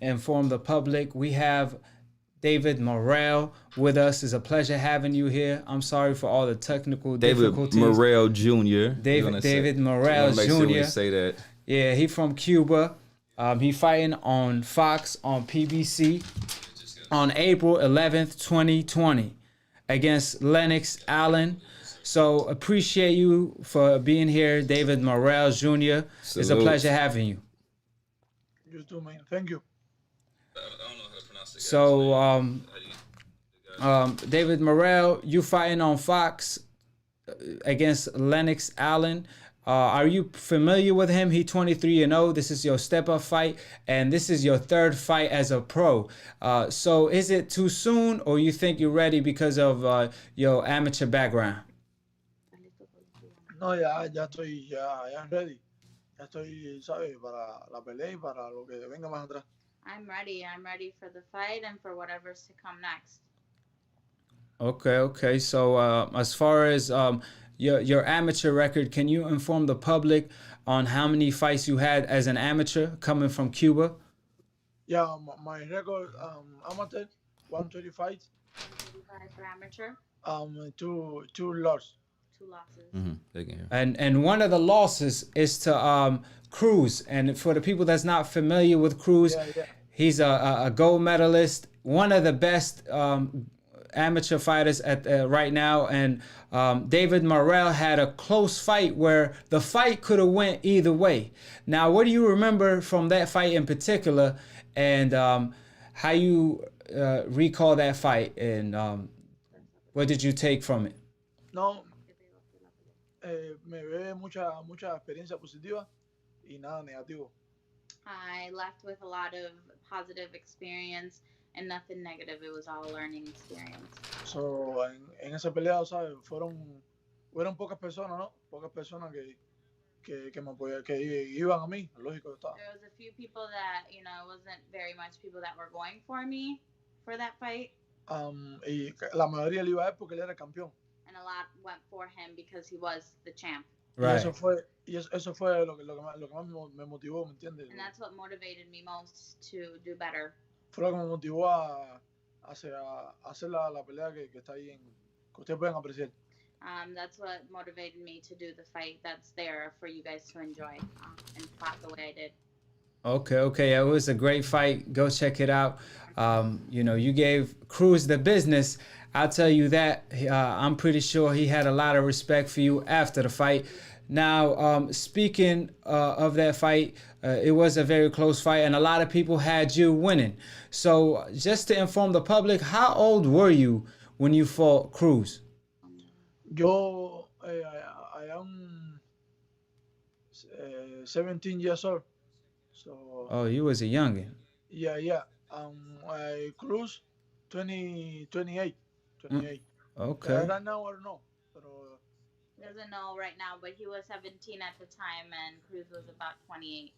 inform the public. We have David Morrell with us. It's a pleasure having you here. I'm sorry for all the technical David difficulties. Morrell Jr. David Morrell Make Jr. sure we say that. Yeah, he from Cuba. He fighting on Fox on PBC on April 11th, 2020 against Lennox Allen. So appreciate you for being here, David Morrell Jr. It's a Salute. pleasure having you. You too, man. Thank you. I don't know how to pronounce it. So, David Morrell, you fighting on Fox against Lennox Allen. Are you familiar with him? He 23-0. This is your step-up fight, and this is your third fight as a pro. So is it too soon, or you think you're ready because of your amateur background? No, ya estoy ya ready. Ya estoy, ¿sabes? Para la pelea y para lo que venga más atrás. I'm ready. I'm ready for the fight and for whatever's to come next. Okay. So as far as your amateur record, can you inform the public on how many fights you had as an amateur coming from Cuba? Yeah, my record amateur 125 fights. 135 for amateur, two losses. 2 losses. And one of the losses is to Cruz. And for the people that's not familiar with Cruz, Yeah. he's a gold medalist, one of the best amateur fighters at right now. And David Morrell had a close fight where the fight could have went either way. Now, what do you remember from that fight in particular, and how you recall that fight, and what did you take from it? No, me ve mucha experiencia positiva y nada negativo. I left with a lot of positive experience and nothing negative. It was all a learning experience. So, en esa pelea, ¿sabes? Fueron pocas personas, ¿no? Pocas personas que me apoyaban, que iban a mí, lógico estaba. There was a few people that, it wasn't very much people that were going for me for that fight. Y la mayoría le iba a él porque él era campeón. And a lot went for him because he was the champ. Right. Y eso fue lo que más me motivó, ¿me entiendes? And that's what motivated me most to do better. Fue lo que me motivó a hacer la pelea que está ahí, que ustedes pueden apreciar. That's what motivated me to do the fight that's there for you guys to enjoy and fought the way I did. Okay. It was a great fight. Go check it out. You gave Cruz the business. I'll tell you that. I'm pretty sure he had a lot of respect for you after the fight. Now, speaking of that fight, it was a very close fight, and a lot of people had you winning. So, just to inform the public, how old were you when you fought Cruz? Yo, I am 17 years old. So. Oh, you was a youngin. Yeah. Cruz, 28. Okay. Right now, I don't know. He doesn't know right now, but he was 17 at the time, and Cruz was about 28.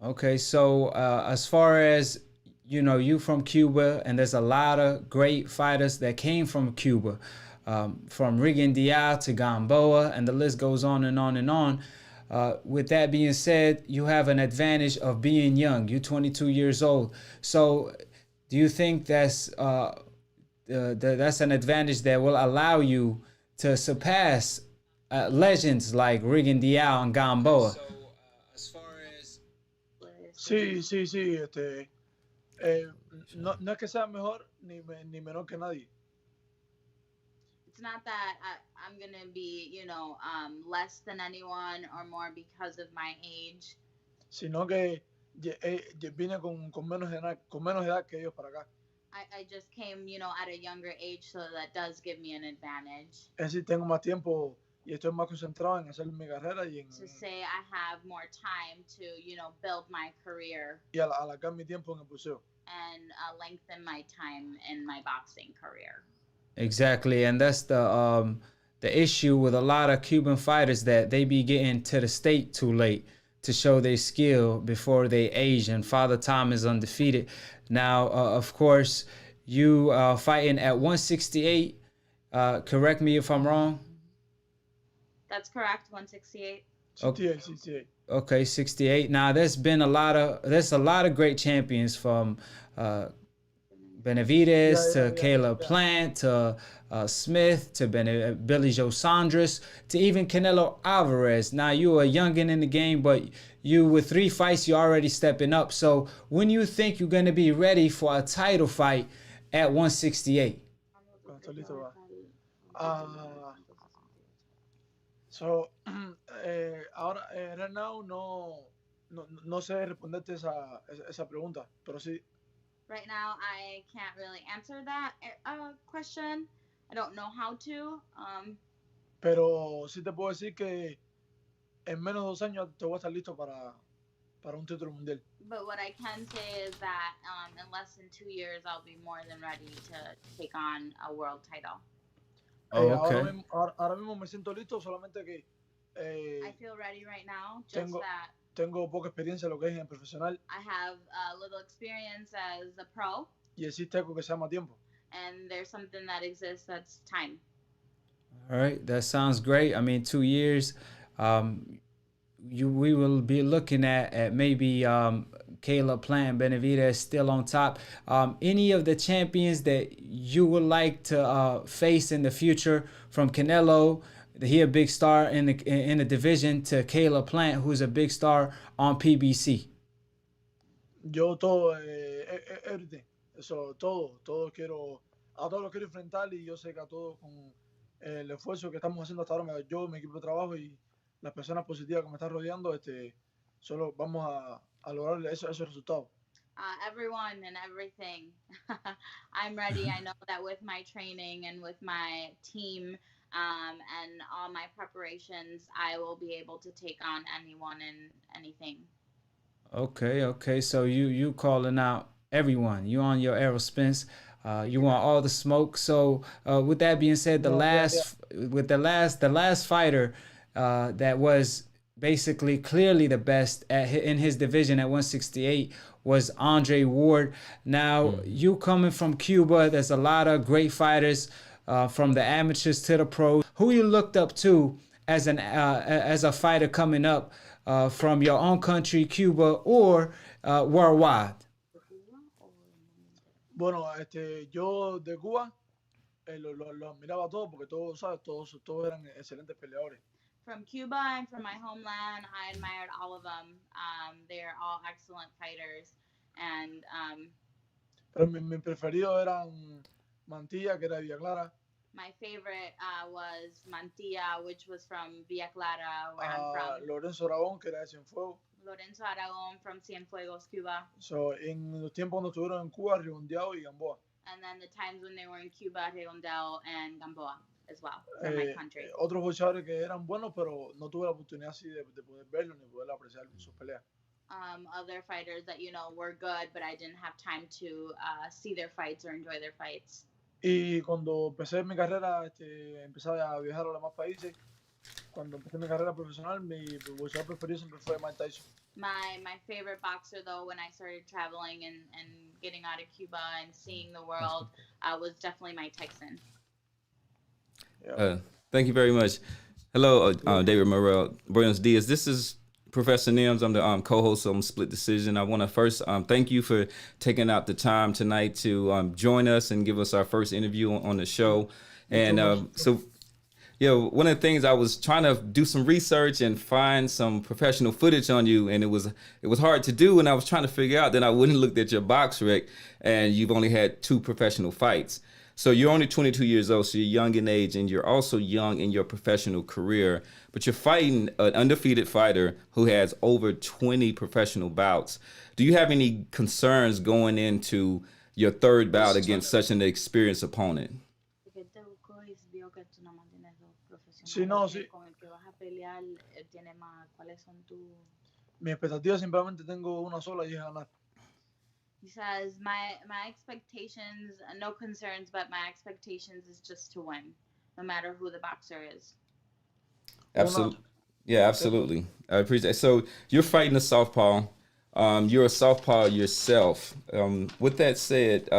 Okay, so as far as you from Cuba, and there's a lot of great fighters that came from Cuba, from Rigan Diaz to Gamboa, and the list goes on and on and on. With that being said, you have an advantage of being young. You're 22 years old. So do you think that's an advantage that will allow you to surpass legends like Rigan Diaz and Gamboa? So, as far as... Sí. No es que sea mejor ni menor que nadie. It's not that I'm going to be, less than anyone or more because of my age. Sino que vine con menos edad que ellos para acá. I just came, at a younger age, so that does give me an advantage. Es decir, tengo más tiempo y estoy más concentrado en hacer mi carrera y en... To say I have more time to, build my career. Y alargar mi tiempo en el boxeo. And lengthen my time in my boxing career. Exactly, and that's the issue with a lot of Cuban fighters, that they be getting to the state too late to show their skill before they age, and Father Time is undefeated. Now, of course, you fighting at 168. Correct me if I'm wrong. That's correct, 168. Okay. 68. Okay, 68. Now there's a lot of great champions from Benavidez to Caleb Yeah. Plant to Smith to Billy Joe Saunders to even Canelo Alvarez. Now you are a youngin in the game, but you with 3 fights, you're already stepping up. So when you think you're going to be ready for a title fight at 168? Cuando estés listo, va. Ah, so, ahora, right now, no sé responderte esa pregunta, pero sí, Right now, I can't really answer that question. I don't know how to. pero sí te puedo decir que en menos de 2 años te voy a estar listo para un título mundial. But what I can say is that in less than 2 years, I'll be more than ready to take on a world title. Oh, Ahora mismo me siento listo, solamente que I feel ready right now, just that tengo poca experiencia en lo que es en profesional I have a little experience as a pro, y existe algo que se llama tiempo. and there's something that exists that's time. All right, that sounds great. I mean, 2 years. We will be looking at maybe Caleb Plant, Benavidez still on top. Any of the champions that you would like to face in the future, from Canelo, he a big star in the division, to Caleb Plant, who's a big star on PBC. Yo todo, everything, eso, todo quiero, a todos los quiero enfrentar y yo sé que a todos con el esfuerzo que estamos haciendo hasta ahora, yo, mi equipo de trabajo y las personas positivas que me están rodeando, solo vamos a lograr esos resultados. Everyone and everything. I'm ready. I know that with my training and with my team and all my preparations, I will be able to take on anyone and anything. Okay. So you calling out everyone. You on your Aerospins. You want all the smoke. So with that being said, the last fighter that was basically clearly the best in his division at 168 was Andre Ward. Now you coming from Cuba, there's a lot of great fighters from the amateurs to the pros. Who you looked up to as a fighter coming up from your own country, Cuba, or worldwide? Bueno, yo de Cuba los admiraba a todos porque todos, ¿sabes? Todos eran excelentes peleadores. From Cuba and from my homeland, I admired all of them. They're all excellent fighters. And Pero mis preferidos eran Mantilla, que era de Villa Clara. my favorite was Mantilla, which was from Villa Clara, where I'm from. Lorenzo Aragón, que era de Cienfuegos. Lorenzo Aragon from Cienfuegos, Cuba. So, en los tiempos cuando estuvieron en Cuba, Redondeado y Gamboa. And then the times when they were in Cuba, Redondel and Gamboa as well, from my country. Otros boxeadores que eran buenos, pero no tuve la oportunidad así de poder verlos ni poder apreciar sus peleas. Other fighters that, were good, but I didn't have time to see their fights or enjoy their fights. Y cuando empecé mi carrera, empecé a viajar a los demás países. Cuando empecé mi carrera profesional, mi boxeador preferido siempre fue Mike Tyson. My favorite boxer, though, when I started traveling and getting out of Cuba and seeing the world, was definitely Mike Tyson. Yeah. Thank you very much. Hello, David Morrell. Buenos dias. This is Professor Nims. I'm the co-host on Split Decision. I want to first thank you for taking out the time tonight to join us and give us our first interview on the show. And one of the things, I was trying to do some research and find some professional footage on you, and it was hard to do, and I was trying to figure out. Then I went and looked at your box rec, and you've only had 2 professional fights. So you're only 22 years old, so you're young in age, and you're also young in your professional career. But you're fighting an undefeated fighter who has over 20 professional bouts. Do you have any concerns going into your 3rd bout against such an experienced opponent? Sí, no, sí. Mi expectativa simplemente tengo una sola y es ganar. He says, my expectations, no concerns, but my expectations is just to win, no matter who the boxer is. Absolutely. Yeah, absolutely. I appreciate it. So you're fighting a southpaw. You're a southpaw yourself. With that said,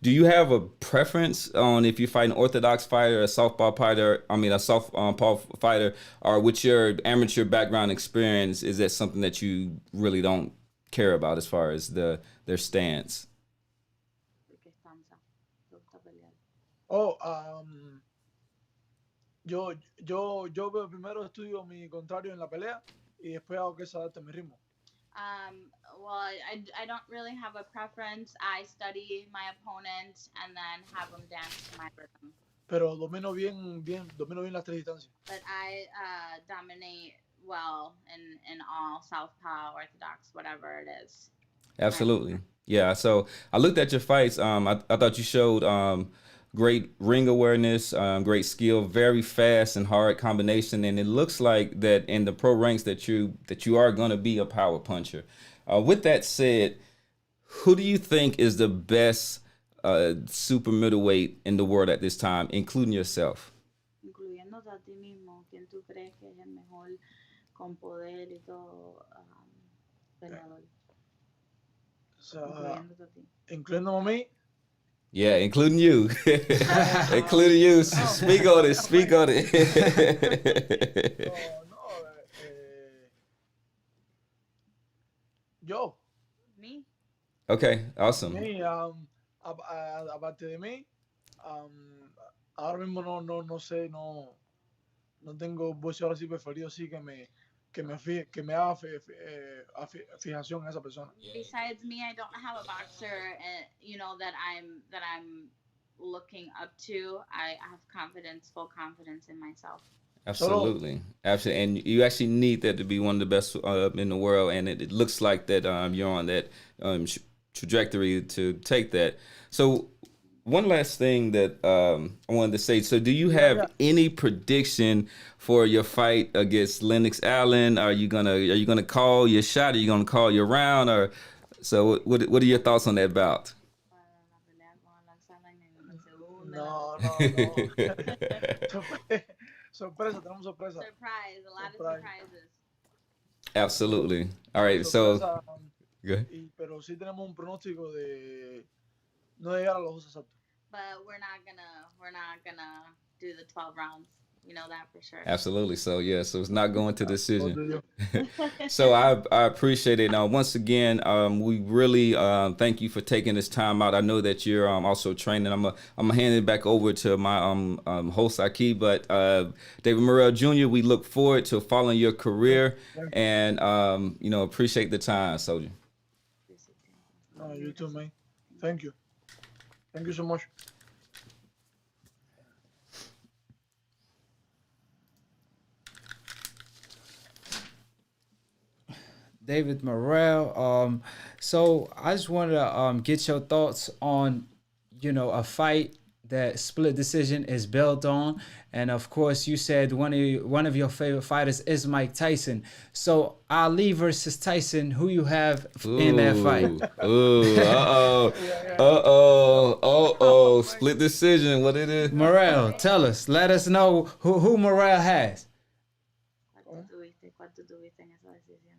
do you have a preference on if you fight an orthodox fighter, a southpaw fighter? I mean, a southpaw fighter, or with your amateur background experience, is that something that you really don't care about as far as their stance? Oh, yo veo primero estudio mi contrario en la pelea y después hago que se adapte a mi ritmo. Well, I don't really have a preference. I study my opponent and then have them dance to my rhythm. Pero domino bien las tres distancias. But I dominate well in all southpaw, orthodox, whatever it is. Absolutely. Yeah. So I looked at your fights. I thought you showed great ring awareness, great skill, very fast and hard combination, and it looks like that in the pro ranks that you are going to be a power puncher. With that said, who do you think is the best super middleweight in the world at this time, including yourself? Incluyéndote a ti mismo, ¿quién tú crees que es el mejor con poder y todo peleador? Incluyéndote a ti. Incluyéndome a mí. Yeah, including you. Including you. Speak on it. Speak on it. Yo. Me? Okay, awesome. Me, aparte de mí, ahora mismo no sé, no tengo boxeador así preferido, así que me haga fijación en esa persona. Besides me, I don't have a boxer, that I'm looking up to. I have full confidence in myself. Absolutely, absolutely, and you actually need that to be one of the best in the world, and it looks like that you're on that trajectory to take that. So, one last thing that I wanted to say. So, do you have any prediction for your fight against Lennox Allen? Are you gonna call your shot? Are you gonna call your round? Or so? What are your thoughts on that bout? No. Sorpresa, tenemos sorpresa. Surprise, a lot of surprises. Absolutely. All right, so go ahead. Pero sí tenemos un pronóstico de no llegar a los 2 asaltos. But we're not gonna do the 12 rounds. You know that for sure. Absolutely. So yeah, so it's not going to decision. So I appreciate it. Now once again, we really thank you for taking this time out. I know that you're also training. I'm gonna hand it back over to my host Akhi, but David Morrell Jr. We look forward to following your career and appreciate the time, Soldier. No, you too, man. Thank you. Thank you so much. David Morrell. So I just wanted to get your thoughts on, a fight that split decision is built on, and of course you said one of your favorite fighters is Mike Tyson. So Ali versus Tyson, who you have in that fight? Split decision. What it is? Morrell, tell us. Let us know who Morrell has. ¿Cuánto tuviste en esa decisión?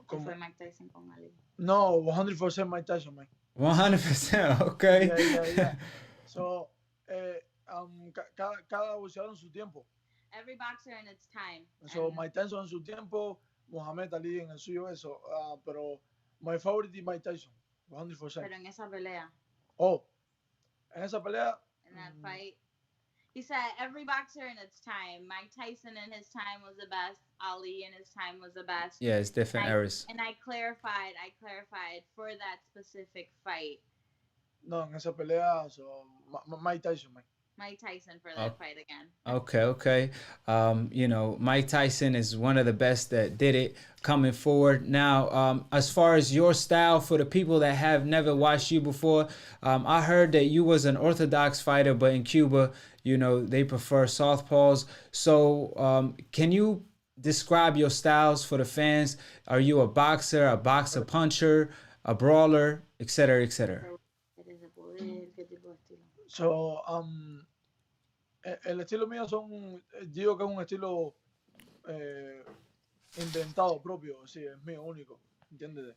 Fue Mike Tyson con Ali. No, 100% Mike Tyson, man. 100%, okay. Yeah. So, cada boxeador en su tiempo. Every boxer in its time. So, Mike Tyson en su tiempo, Muhammad Ali en el suyo, eso. Pero my favorite is Mike Tyson, 100%. Pero en esa pelea. Oh, en esa pelea. In that fight. He said every boxer in its time. Mike Tyson in his time was the best. Ali in his time was the best. Yeah, it's different eras. And I clarified for that specific fight. No, en esa pelea, so Mike Tyson, man. Mike Tyson for that fight again. Okay. Mike Tyson is one of the best that did it coming forward. Now, as far as your style, for the people that have never watched you before, I heard that you was an orthodox fighter, but in Cuba, they prefer southpaws. So can you describe your styles for the fans? Are you a boxer puncher, a brawler, etc., etc.? So, el estilo mío digo que es un estilo inventado propio, sí, es mío, único. ¿entiendes?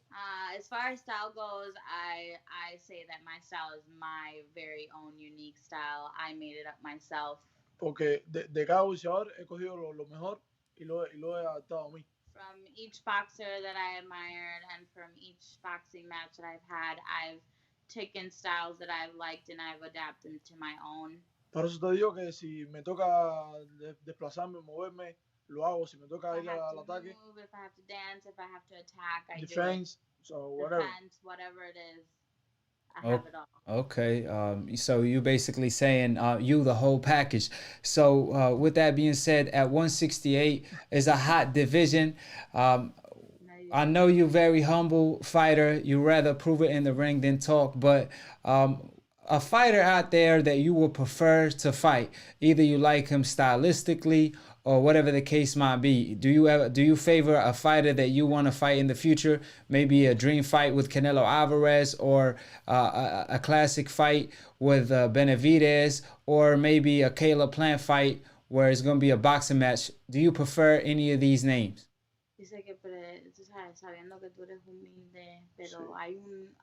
As far as style goes, I say that my style is my very own unique style. I made it up myself. Porque de cada boxeador he cogido lo mejor y lo he adaptado a mí. From each boxer that I admired and from each boxing match that I've had, I've taken styles that I've liked and I've adapted them to my own. Por eso te digo que si me toca desplazarme, moverme, lo hago. Si me toca If ir I have al to ataque, move, if I have to dance, if I have to attack, I defense, so do it. whatever. Defense, whatever it is, I have it all. Okay, so you basically saying you the whole package. So with that being said, at 168 is a hot division. I know you're very humble fighter. You rather prove it in the ring than talk, but a fighter out there that you would prefer to fight, either you like him stylistically or whatever the case might be. Do you favor a fighter that you want to fight in the future? Maybe a dream fight with Canelo Alvarez, or a classic fight with Benavidez, or maybe a Caleb Plant fight where it's going to be a boxing match. Do you prefer any of these names? Dice que, tú sabes, sabiendo que tú eres humilde, pero Sí.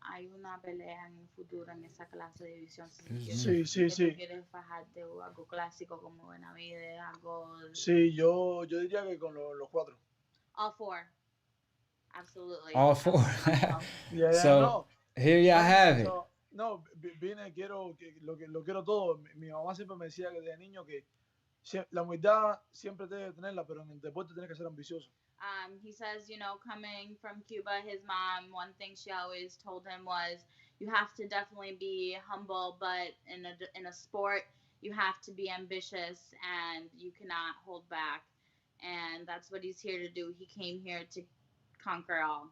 hay una pelea en el futuro en esa clase de división. Sí, sí, Que sí. tú quieres fajarte o algo clásico como Benavides, algo... Sí, yo diría que con los cuatro. All four. Absolutely. All four. Yeah, So no. here y'all have it. So, no, vine, lo quiero todo. Mi mamá siempre me decía que desde niño que la humildad siempre debe tenerla, pero en el deporte tienes que ser ambicioso. He says, coming from Cuba, his mom, one thing she always told him was, you have to definitely be humble, but in a sport, you have to be ambitious and you cannot hold back. And that's what he's here to do. He came here to conquer all.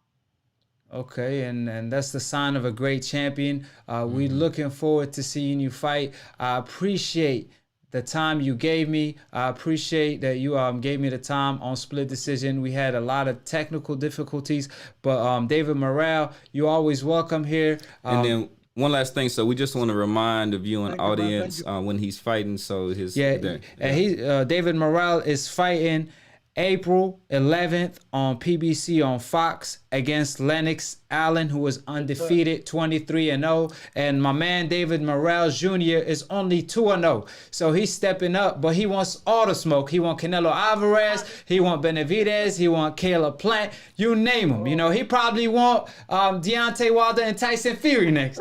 Okay, and that's the sign of a great champion. We're looking forward to seeing you fight. I appreciate the time you gave me. I appreciate that you gave me the time on split decision. We had a lot of technical difficulties, but David Morrell, you're always welcome here. And then one last thing, so we just want to remind the viewing Thank you, man. audience Thank when he's fighting. So his David Morrell is fighting April 11th on PBC on Fox against Lennox Allen, who is undefeated, 23-0. And my man David Morrell Jr. is only 2-0. So he's stepping up, but he wants all the smoke. He wants Canelo Alvarez, he wants Benavidez, he wants Caleb Plant, you name him. He probably want Deontay Wilder and Tyson Fury next.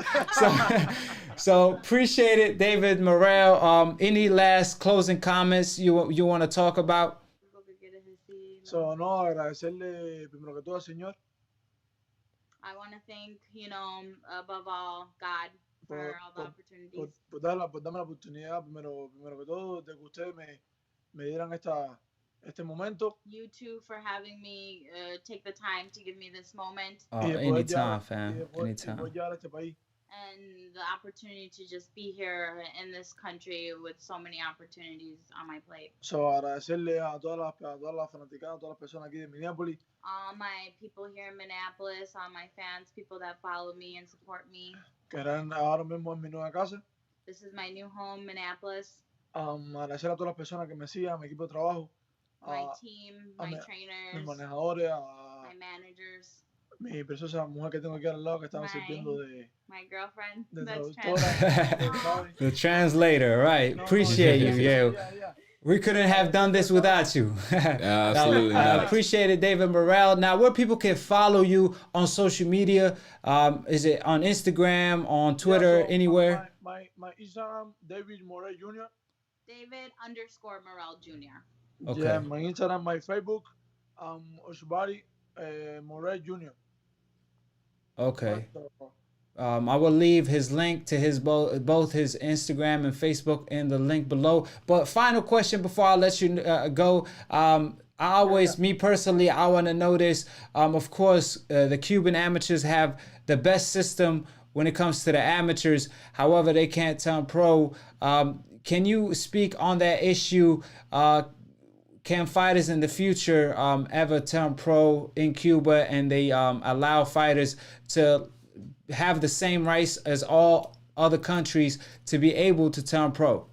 So appreciate it, David Morrell. Any last closing comments you want to talk about? So, no, agradecerle primero que todo al Señor I want to thank, above all, God for all the opportunities. por darme la oportunidad, primero que todo, de que ustedes me dieran este momento. You too for having me take the time to give me this moment. Y de poder Anytime, llevar- fam. y de poder Anytime. llevar a este país. And the opportunity to just be here in this country with so many opportunities on my plate. So, agradecerle a todas las fanaticadas, a todas las personas aquí de Minneapolis, All my people here in Minneapolis, all my fans, people that follow me and support me. que eran ahora mismo en mi nueva casa. This is my new home, Minneapolis. Agradecer a todas las personas que me sigan, mi equipo de trabajo, My a team, a my mis trainers, manejadores, a my managers, mi preciosa mujer que tengo aquí al lado que estaba My- sirviendo de my girlfriend. de That's traductora. The translator, right? Appreciate you, yeah. We couldn't have done this without you. Absolutely I not. appreciate it, David Morrell. Now, where people can follow you on social media? Is it on Instagram, on Twitter, Yeah, so anywhere? My Instagram, David Morrell Jr. David_Morrell Jr. Okay. Yeah, my Instagram, my Facebook, Oshbari Morrell Jr. Okay. So, I will leave his link to his both his Instagram and Facebook in the link below. But final question before I let you go. I always, me personally, I want to know this. Of course, the Cuban amateurs have the best system when it comes to the amateurs. However, they can't turn pro. Can you speak on that issue? Can fighters in the future ever turn pro in Cuba, and they allow fighters to have the same rights as all other countries to be able to turn pro?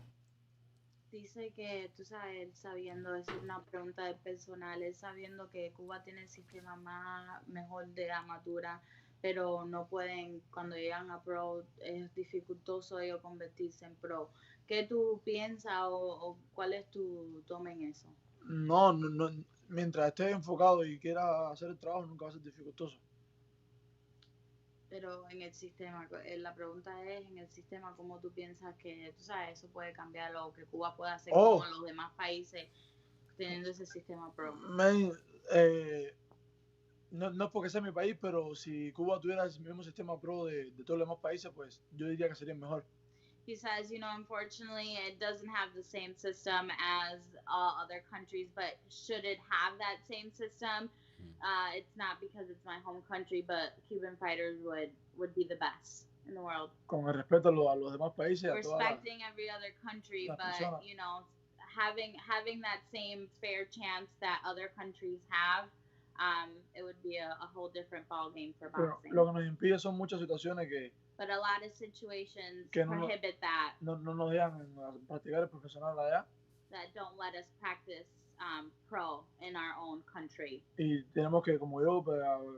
Dice que, tú sabes, sabiendo, es una pregunta de personal, él sabiendo que Cuba tiene el sistema más mejor de amatura, pero no pueden, cuando llegan a pro, es dificultoso ellos convertirse en pro. ¿Qué tú piensas o cuál es tu toma en eso? No, no, no, mientras estés enfocado y quieras hacer el trabajo, nunca va a ser dificultoso. Pero en el sistema, la pregunta es, en el sistema, ¿cómo tú piensas que, tú sabes, eso puede cambiar o que Cuba pueda hacer como los demás países teniendo ese sistema pro? Man, no es porque sea mi país, pero si Cuba tuviera el mismo sistema pro de todos los demás países, pues yo diría que sería mejor. He says, you know, unfortunately, it doesn't have the same system as all other countries, but should it have that same system, it's not because it's my home country, but Cuban fighters would be the best in the world. Con el respeto a los demás países, respecting every other country, but personas. You know, having that same fair chance that other countries have, it would be a whole different ball game for boxing. Lo que nos impide son muchas situaciones que but a lot of situations que prohibit that. No nos dejan practicar el profesional allá. That don't let us practice pro in our own country. Y tenemos que, como yo,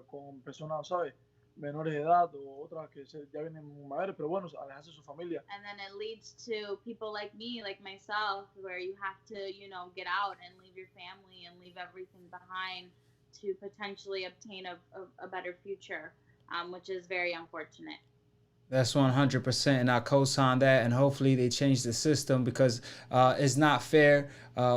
con personas, ¿sabes? Menores de edad o otras que ya vienen mayores, pero bueno, alejarse de su familia. And then it leads to people like me, like myself, where you have to, you know, get out and leave your family and leave everything behind to potentially obtain a better future, which is very unfortunate. That's 100%, and I co-sign that. And hopefully they change the system because it's not fair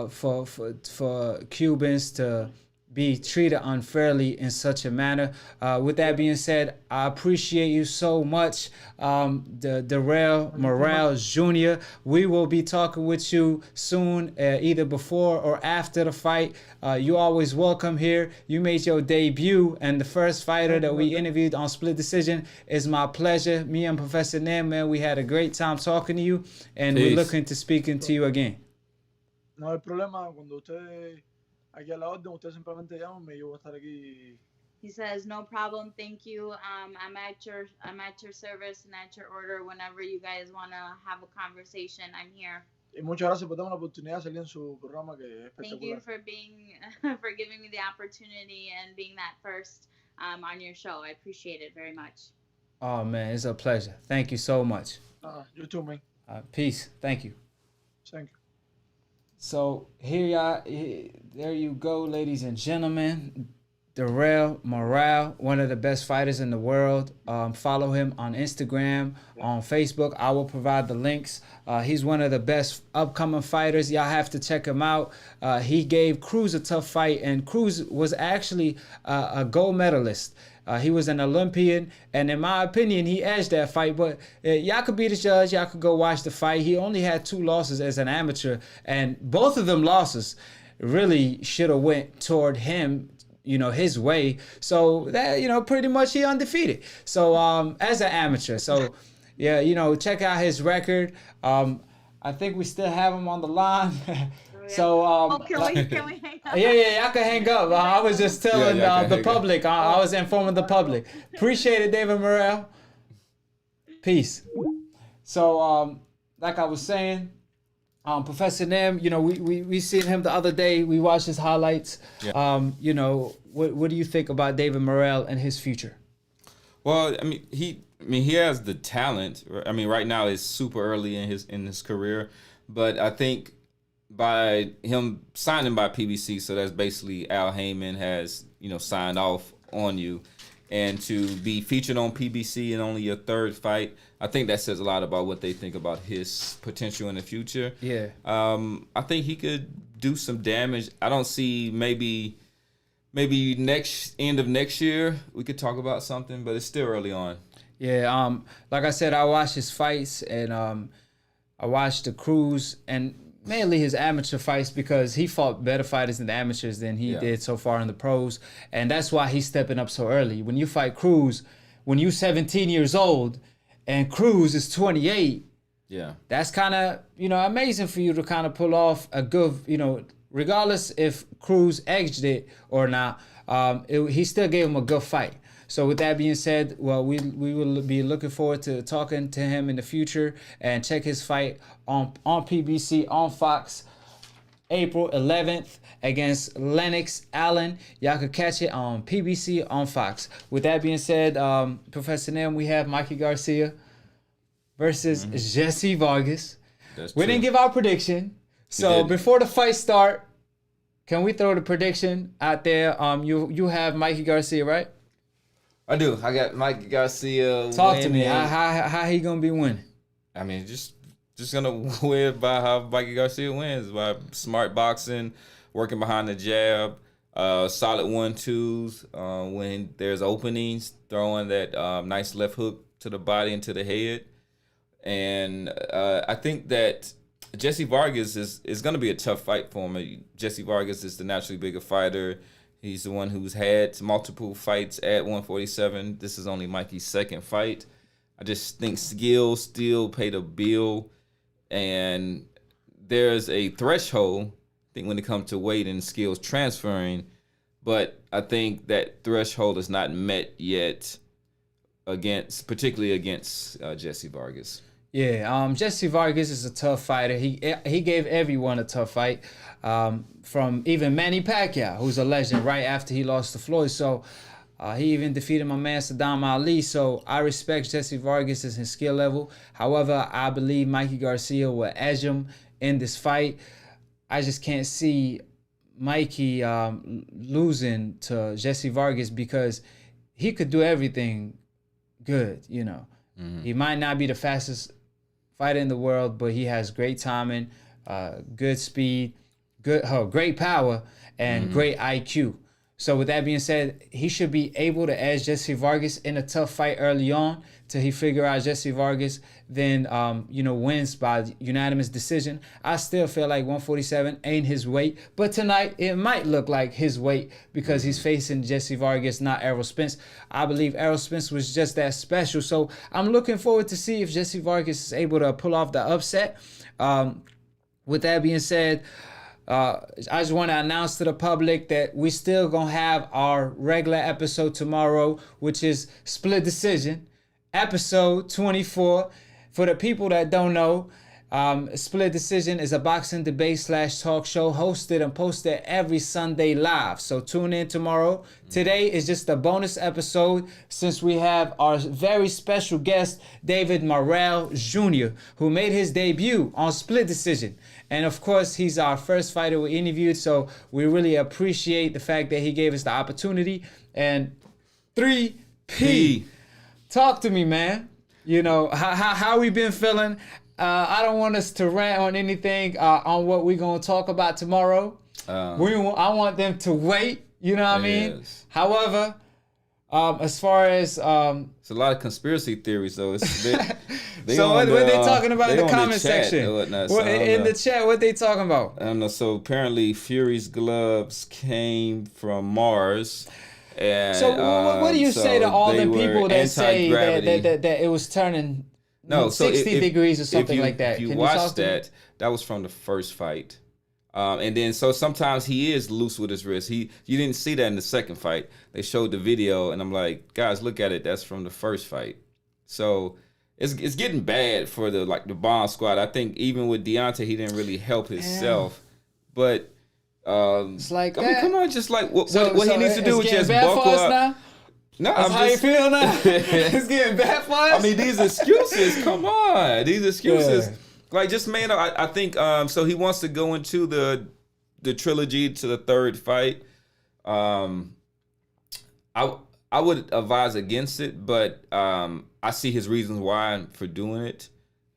for Cubans to be treated unfairly in such a manner. With that being said, I appreciate you so much, David Morrell Jr. We will be talking with you soon, either before or after the fight. You always welcome here. You made your debut, and the first fighter that we interviewed on Split Decision is my pleasure. Me and Professor Nam, man, we had a great time talking to you, and Peace. We're looking to speaking to you again. No hay problema cuando ustedes aquí a la orden, ustedes simplemente llaman y yo voy a estar aquí. He says, no problem, thank you. I'm at your service and at your order whenever you guys want to have a conversation. I'm here. Y muchas gracias por darme la oportunidad de salir en su programa que es espectacular. Thank you for for giving me the opportunity and being that first on your show. I appreciate it very much. Oh man, it's a pleasure. Thank you so much. You too, man. Peace. Thank you. Thank you. So there you go, ladies and gentlemen. David Morrell, one of the best fighters in the world. Follow him on Instagram, on Facebook. I will provide the links. He's one of the best upcoming fighters. Y'all have to check him out. He gave Cruz a tough fight, and Cruz was actually a gold medalist. He was an Olympian, and in my opinion, he edged that fight. But y'all could be the judge. Y'all could go watch the fight. He only had 2 losses as an amateur, and both of them losses really should have went toward him, you know, his way. So that, you know, pretty much he undefeated. So as an amateur. So yeah, you know, check out his record. I think we still have him on the line. So can we hang up? Yeah, I can hang up. I was just telling the public. I was informing the public. Appreciate it, David Morrell. Peace. So like I was saying, Professor Nam, you know, we seen him the other day. We watched his highlights. Yeah. You know, what do you think about David Morrell and his future? Well, I mean, he has the talent. I mean, right now it's super early in his career, but I think by him signing by PBC, so that's basically Al Heyman has, you know, signed off on you, and to be featured on PBC in only your 3rd fight, I think that says a lot about what they think about his potential in the future. Yeah. I think he could do some damage. I don't see maybe end of next year we could talk about something, but it's still early on. Yeah. Like I said, I watched his fights, and I watched the Cruz and mainly his amateur fights because he fought better fighters in the amateurs than he did so far in the pros, and that's why he's stepping up so early. When you fight Cruz, when you're 17 years old and Cruz is 28, that's kind of, you know, amazing for you to kind of pull off a good, you know, regardless if Cruz edged it or not, he still gave him a good fight. So with that being said, well, we will be looking forward to talking to him in the future, and check his fight on PBC, on Fox. April 11th against Lennox Allen. Y'all could catch it on PBC on Fox. With that being said, Professor Nim, we have Mikey Garcia versus Jessie Vargas. We didn't give our prediction. So before the fight start, can we throw the prediction out there? You have Mikey Garcia, right? I do. I got Mikey Garcia. Talk to me. How he gonna be winning? I mean, just gonna win by how Mikey Garcia wins, by smart boxing, working behind the jab, solid 1-2s, when there's openings, throwing that nice left hook to the body and to the head. And I think that Jessie Vargas is going to be a tough fight for him. Jessie Vargas is the naturally bigger fighter. He's the one who's had multiple fights at 147. This is only Mikey's second fight. I just think skills still pay the bill. And there's a threshold, I think, when it comes to weight and skills transferring. But I think that threshold is not met yet, particularly against Jessie Vargas. Yeah, Jessie Vargas is a tough fighter. He gave everyone a tough fight, from even Manny Pacquiao, who's a legend, right after he lost to Floyd. So he even defeated my man Saddam Ali. So I respect Jessie Vargas as his skill level. However, I believe Mikey Garcia will edge him in this fight. I just can't see Mikey losing to Jessie Vargas because he could do everything good, you know. He might not be the fastest fighter in the world, but he has great timing, good speed, great power, and great IQ. So with that being said, he should be able to edge Jessie Vargas in a tough fight early on till he figure out Jessie Vargas then wins by unanimous decision. I still feel like 147 ain't his weight, but tonight it might look like his weight because he's facing Jessie Vargas, not Errol Spence. I believe Errol Spence was just that special. So I'm looking forward to see if Jessie Vargas is able to pull off the upset. With that being said, I just want to announce to the public that we still going to have our regular episode tomorrow, which is Split Decision, episode 24. For the people that don't know, Split Decision is a boxing debate / talk show hosted and posted every Sunday live. So tune in tomorrow. Today is just a bonus episode since we have our very special guest, David Morrell Jr., who made his debut on Split Decision. And of course, he's our first fighter we interviewed. So we really appreciate the fact that he gave us the opportunity. And 3P, talk to me, man. You know, how we been feeling. I don't want us to rant on anything on what we're going to talk about tomorrow. I want them to wait, you know what I mean? However, as far as... it's a lot of conspiracy theories, though. So what they talking about in the comment section? In the chat, what they talking about? I don't know. So apparently Fury's gloves came from Mars. And, so what do you say to all the people that say that it was turning 60 degrees or something like that? If you watch that was from the first fight. And then so sometimes he is loose with his wrist. You didn't see that in the second fight. They showed the video and I'm like, guys, look at it. That's from the first fight. So it's getting bad for the bomb squad. I think even with Deontay, he didn't really help himself. But it's like I mean, come on, just like what he needs to do is just buckle up. Now? No, that's how you feel now? It's getting bad for us? I mean, these excuses, come on. These excuses. Yeah. Like, just, man, I think, so he wants to go into the trilogy to the third fight. I would advise against it, but I see his reasons why for doing it.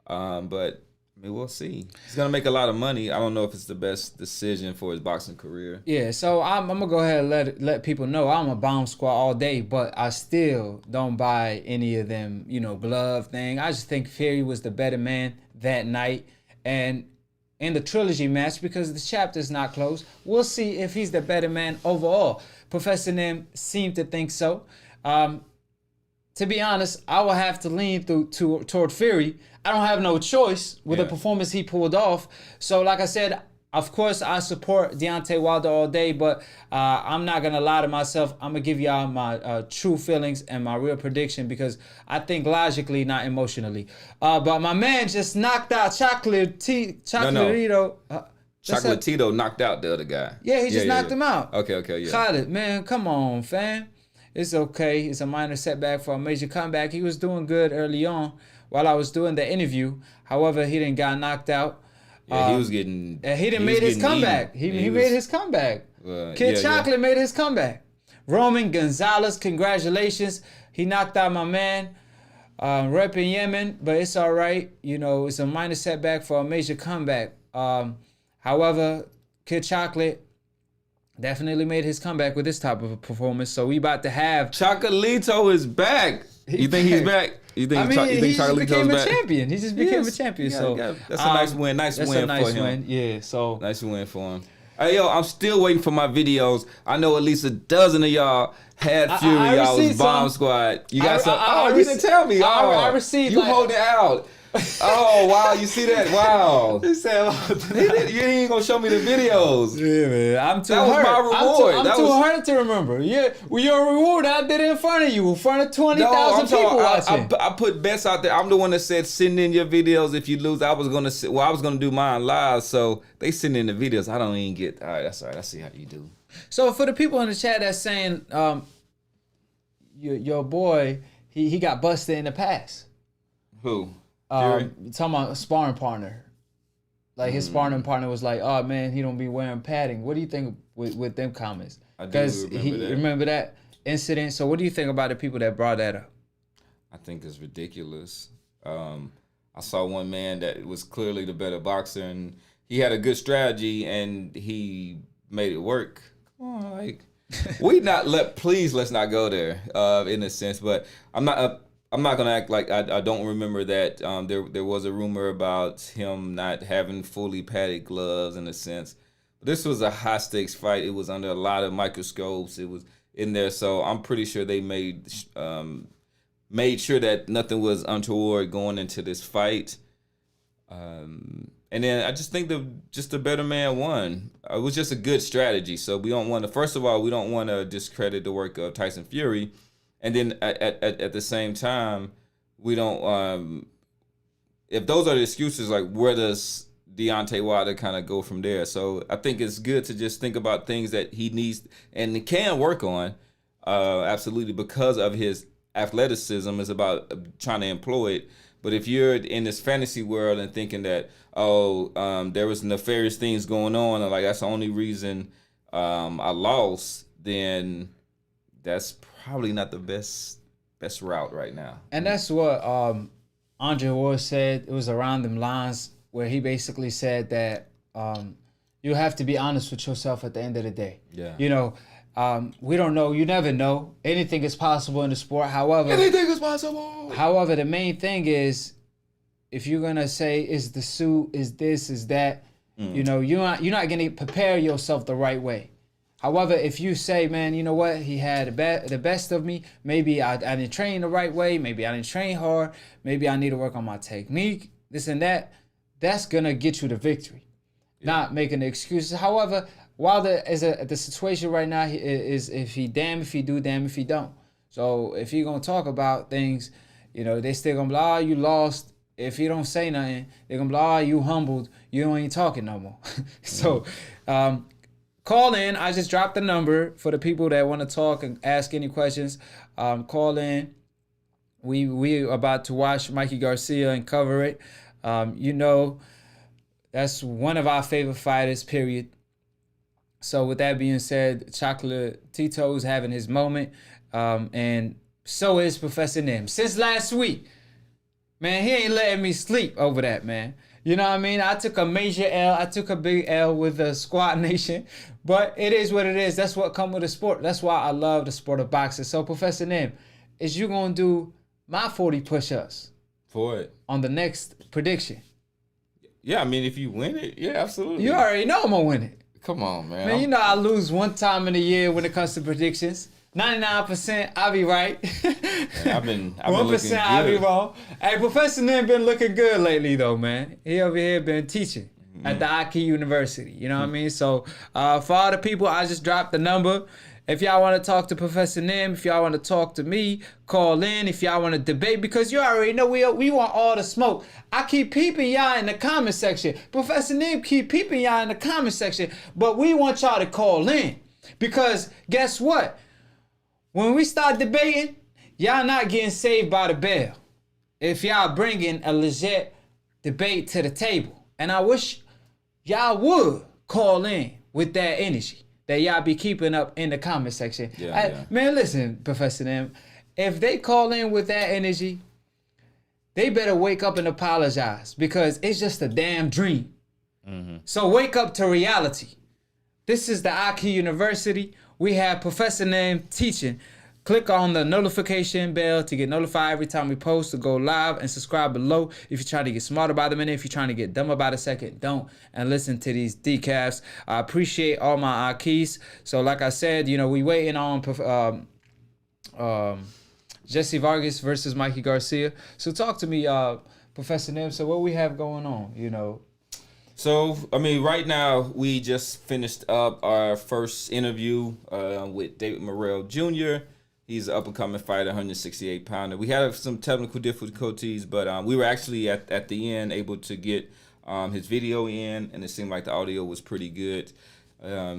But I mean, we'll see. He's gonna make a lot of money. I don't know if it's the best decision for his boxing career. Yeah, so I'm gonna go ahead and let people know I'm a bomb squad all day, but I still don't buy any of them, glove thing. I just think Fury was the better man that night, and in the trilogy match, because the chapter's not closed, we'll see if he's the better man overall. Professor Nim seemed to think so. To be honest, I will have to lean toward Fury. I don't have no choice with the performance he pulled off. So like I said, of course I support Deontay Wilder all day, but I'm not going to lie to myself. I'm going to give y'all my true feelings and my real prediction because I think logically, not emotionally. But my man just knocked out Chocolatito. Chocolatito knocked out the other guy. Yeah, he just knocked him out. Okay, yeah. Khalid, man, come on, fam. It's okay. It's a minor setback for a major comeback. He was doing good early on while I was doing the interview. However, he didn't got knocked out. Yeah, he was getting. He didn't made his comeback. He made his comeback. Kid Chocolate made his comeback. Roman Gonzalez, congratulations. He knocked out my man. Rep in Yemen, but it's all right. You know, it's a minor setback for a major comeback. However, Kid Chocolate definitely made his comeback with this type of a performance. So we about to have Chocolito is back. You think he's back? You think he just became back? a champion. He just became a champion. So that's a nice win. Nice win for him. Yeah. So nice win for him. Hey, yo, I'm still waiting for my videos. I know at least a dozen of y'all had Fury. Y'all was Bomb Squad. You got some? You didn't tell me. I received. You hold it out. Oh, wow. You see that? Wow. You ain't gonna show me the videos. Yeah, man. I'm too hurt. That was my reward. I'm too hurt to remember. Yeah, well, your reward, I did it in front of you, in front of 20,000 people watching. I put bets out there. I'm the one that said send in your videos if you lose. I was gonna do mine live, so they send in the videos. I don't even get. All right, that's all right. I see how you do. So for the people in the chat that's saying, your boy, he got busted in the past. Who? Talking about a sparring partner. Like his sparring partner was like, "Oh man, he don't be wearing padding." What do you think with them comments? Because remember that incident. So what do you think about the people that brought that up? I think it's ridiculous. I saw one man that was clearly the better boxer, and he had a good strategy, and he made it work. Come on, like let's not go there. In a sense, but I'm not gonna act like I don't remember that there was a rumor about him not having fully padded gloves in a sense. But this was a high stakes fight. It was under a lot of microscopes. It was in there, so I'm pretty sure they made sure that nothing was untoward going into this fight. And then I just think the better man won. It was just a good strategy. So we don't want to discredit the work of Tyson Fury. And then at the same time, we don't. If those are the excuses, like where does Deontay Wilder kind of go from there? So I think it's good to just think about things that he needs and can work on. Absolutely, because of his athleticism, is about trying to employ it. But if you're in this fantasy world and thinking that there was nefarious things going on, and like that's the only reason I lost, then that's probably not the best route right now. And that's what Andre Ward said. It was around them lines where he basically said that you have to be honest with yourself at the end of the day. Yeah. You know, we don't know. You never know. Anything is possible in the sport. However, anything is possible. However, the main thing is, if you're gonna say is the suit, is this, is that, you know, you're not gonna prepare yourself the right way. However, if you say, man, you know what, he had the best of me, maybe I didn't train the right way, maybe I didn't train hard, maybe I need to work on my technique, this and that, that's going to get you the victory. Yeah. Not making excuses. However, Wilder the situation right now is if he damn if he do, damn if he don't. So if you're going to talk about things, you know, they still going to be like, you lost. If you don't say nothing, they're going to be like, you humbled. You ain't talking no more. So, call in. I just dropped the number for the people that want to talk and ask any questions. Call in. We about to watch Mikey Garcia and cover it. You know, that's one of our favorite fighters, period. So with that being said, Chocolatito's having his moment. And so is Professor Nim. Since last week, man, he ain't letting me sleep over that, man. You know what I mean? I took a major L. I took a big L with the Squad Nation. But it is what it is. That's what comes with the sport. That's why I love the sport of boxing. So, Professor Nim, is you going to do my 40 push-ups for it on the next prediction? Yeah, I mean, if you win it, yeah, absolutely. You already know I'm going to win it. Come on, man. Man, you know I lose one time in a year when it comes to predictions. 99%, I'll be right. I've been 1% looking good. I'll be wrong. Hey, Professor Nim been looking good lately, though, man. He over here been teaching at the Akhi University. You know what I mean? So, for all the people, I just dropped the number. If y'all want to talk to Professor Nim, if y'all want to talk to me, call in. If y'all want to debate, because you already know we want all the smoke. I keep peeping y'all in the comment section. Professor Nim keep peeping y'all in the comment section. But we want y'all to call in. Because guess what? When we start debating, y'all not getting saved by the bell. If y'all bringing a legit debate to the table. And I wish y'all would call in with that energy that y'all be keeping up in the comment section. Man, listen, Professor M, if they call in with that energy, they better wake up and apologize, because it's just a damn dream. So wake up to reality. This is the Akhi University. We have Professor Name teaching. Click on the notification bell to get notified every time we post, to go live, and subscribe below. If you're trying to get smarter by the minute, if you're trying to get dumber by the second, don't. And listen to these decafs. I appreciate all my Akhis. So like I said, we waiting on Jessie Vargas versus Mikey Garcia. So talk to me, Professor Nim. So what we have going on, So, right now, we just finished up our first interview with David Morrell Jr. He's an up-and-coming fighter, 168-pounder. We had some technical difficulties, but we were actually, at the end, able to get his video in, and it seemed like the audio was pretty good.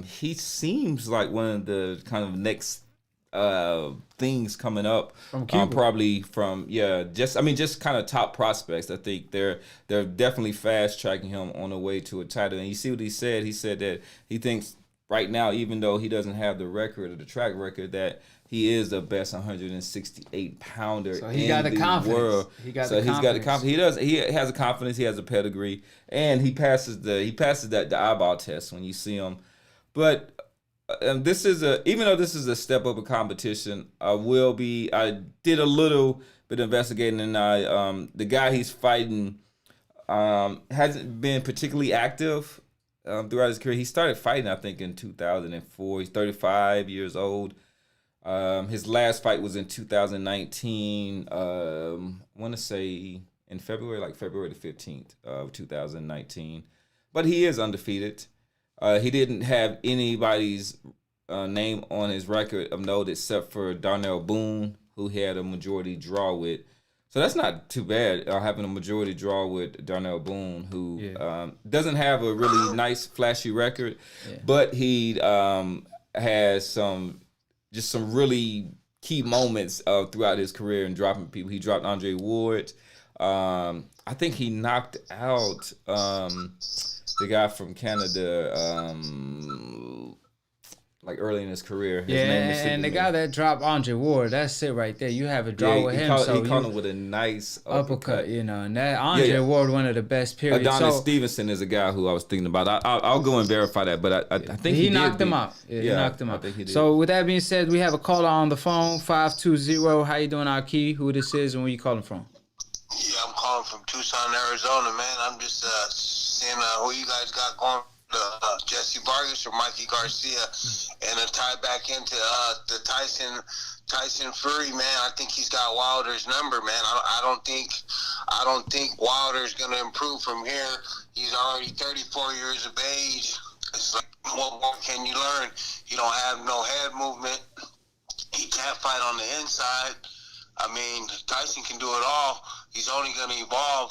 He seems like one of the kind of next things coming up from Cuba. Probably from just kind of top prospects. I think they're definitely fast tracking him on the way to a title. And you see what he said that he thinks right now, even though he doesn't have the record or the track record, that he is the best 168-pounder so he got the confidence. World. He got the confidence. He has a confidence. He has a pedigree, and he passes the eyeball test when you see him. But even though this is a step up of competition, I did a little bit of investigating, and the guy he's fighting hasn't been particularly active throughout his career. He started fighting, I think, in 2004. He's 35 years old. His last fight was in 2019. I want to say in February, like February the 15th of 2019. But he is undefeated. He didn't have anybody's name on his record of note except for Darnell Boone, who he had a majority draw with. So that's not too bad, having a majority draw with Darnell Boone, who doesn't have a really nice, flashy record, but he has some really key moments throughout his career and dropping people. He dropped Andre Ward. I think he knocked out the guy from Canada, like early in his career. His name is and the guy that dropped Andre Ward, that's it right there. You have a draw with him. He caught him with a nice uppercut. And that Andre Ward, one of the best periods. Adonis Stevenson is a guy who I was thinking about. I'll go and verify that, but I think he knocked him out. He knocked him out. I think he did. So with that being said, we have a caller on the phone, 520. How you doing, Akhi? Who this is and where you calling from? Yeah, I'm calling from Tucson, Arizona, man. I'm just seeing who you guys got going. Jessie Vargas or Mikey Garcia, and to tie back into the Tyson Fury, man. I think he's got Wilder's number, man. I don't think Wilder's gonna improve from here. He's already 34 years of age. It's like, what more can you learn? He don't have no head movement. He can't fight on the inside. I mean, Tyson can do it all. He's only gonna evolve.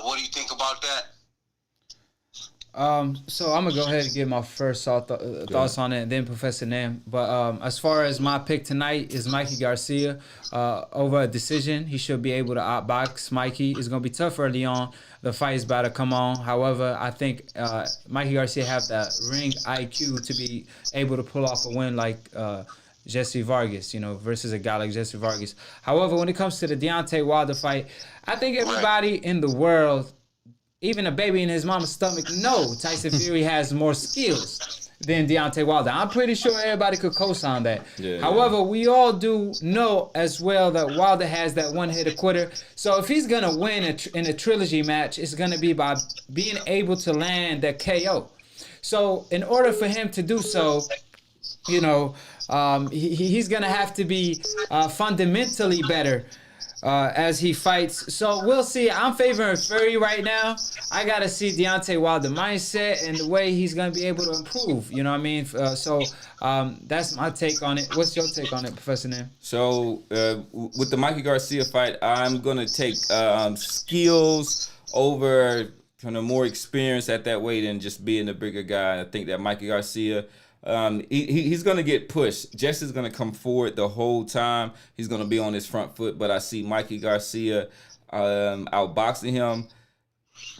What do you think about that? So I'm gonna go ahead and give my first thoughts on it, and then Professor Nam. But as far as my pick tonight is Mikey Garcia over a decision. He should be able to outbox Mikey. It's gonna be tough early on. The fight is about to come on. However, I think Mikey Garcia have that ring IQ to be able to pull off a win like Jessie Vargas, versus a guy like Jessie Vargas. However, when it comes to the Deontay Wilder fight, I think everybody in the world, even a baby in his mama's stomach, know Tyson Fury has more skills than Deontay Wilder. I'm pretty sure everybody could co-sign that. However, we all do know as well that Wilder has that one-hitter quitter. So if he's going to win in a trilogy match, it's going to be by being able to land that KO. So in order for him to do so, he's going to have to be fundamentally better as he fights. So we'll see. I'm favoring Fury right now. I gotta see Deontay Wilder mindset and the way he's gonna be able to improve. You know what I mean? That's my take on it. What's your take on it, Professor Nam? So with the Mikey Garcia fight, I'm gonna take skills over kind of more experience at that weight and just being the bigger guy. I think that Mikey Garcia, he's going to get pushed. Jesse's going to come forward the whole time. He's going to be on his front foot, but I see Mikey Garcia outboxing him,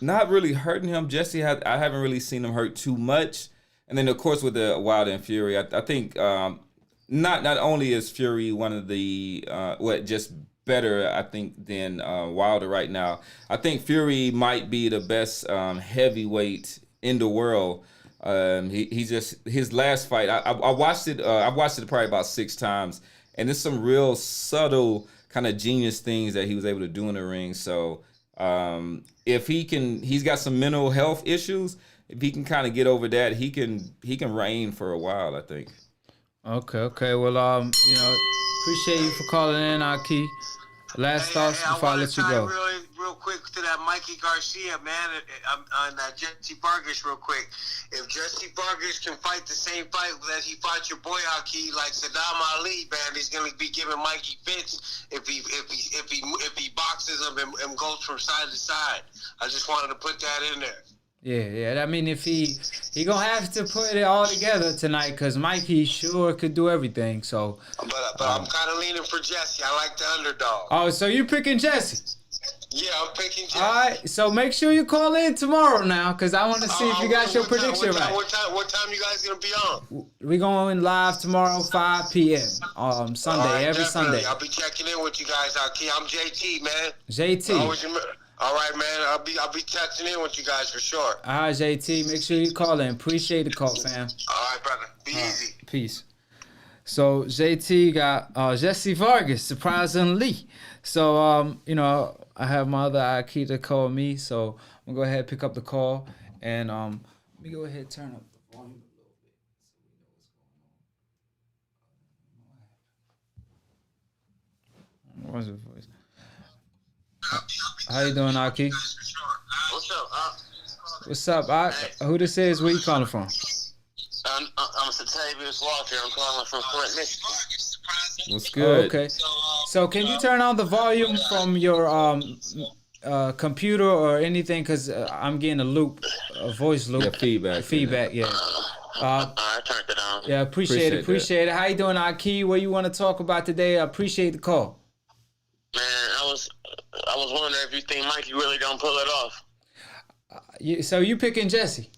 not really hurting him. I haven't really seen him hurt too much. And then, of course, with the Wilder and Fury, I think not only is Fury one of the just better, I think, than Wilder right now. I think Fury might be the best heavyweight in the world. He just, his last fight, I watched it. I watched it probably about 6 times, and there's some real subtle kind of genius things that he was able to do in the ring. So if he's got some mental health issues. If he can kind of get over that, he can reign for a while, I think. Okay. Well, appreciate you for calling in, Akhi. Last thoughts before I let you go. Real quick to that Mikey Garcia, man, on Jessie Vargas real quick. If Jessie Vargas can fight the same fight that he fought your boy Akhi, like Saddam Ali, man, he's gonna be giving Mikey fits if he boxes him and goes from side to side. I just wanted to put that in there. Yeah. I mean, if he gonna have to put it all together tonight, because Mikey sure could do everything. So, but I'm kind of leaning for Jessie. I like the underdog. Oh, so you picking Jessie? Yeah, I'm picking Jessie. All right. So make sure you call in tomorrow now, because I want to see if you got your prediction right. What time you guys gonna be on? We going live tomorrow, 5 p.m. Sunday, right, every definitely. Sunday. I'll be checking in with you guys, Akhi. I'm JT, man. JT. All right, man. I'll be texting in with you guys for sure. All right, JT. Make sure you call in. Appreciate the call, fam. All right, brother. Be easy. Peace. So JT got Jessie Vargas, surprisingly. So I have my other Akhi to call me. So I'm gonna go ahead and pick up the call, and let me go ahead and turn up the volume a little bit so we know what's going on. What's his voice? How you doing, Akhi? What's up, What's up, Ak? Who this is? Where you calling from? I'm Satavius Walker. I'm calling from Flint, Michigan. What's good? Okay. So can you turn on the volume from your computer or anything? Because I'm getting a voice loop. Yeah, feedback. Yeah. I turned it on. Yeah, appreciate it. How you doing, Akhi? What you want to talk about today? I appreciate the call. Man, I was wondering if you think Mikey really gonna pull it off. So you picking Jessie?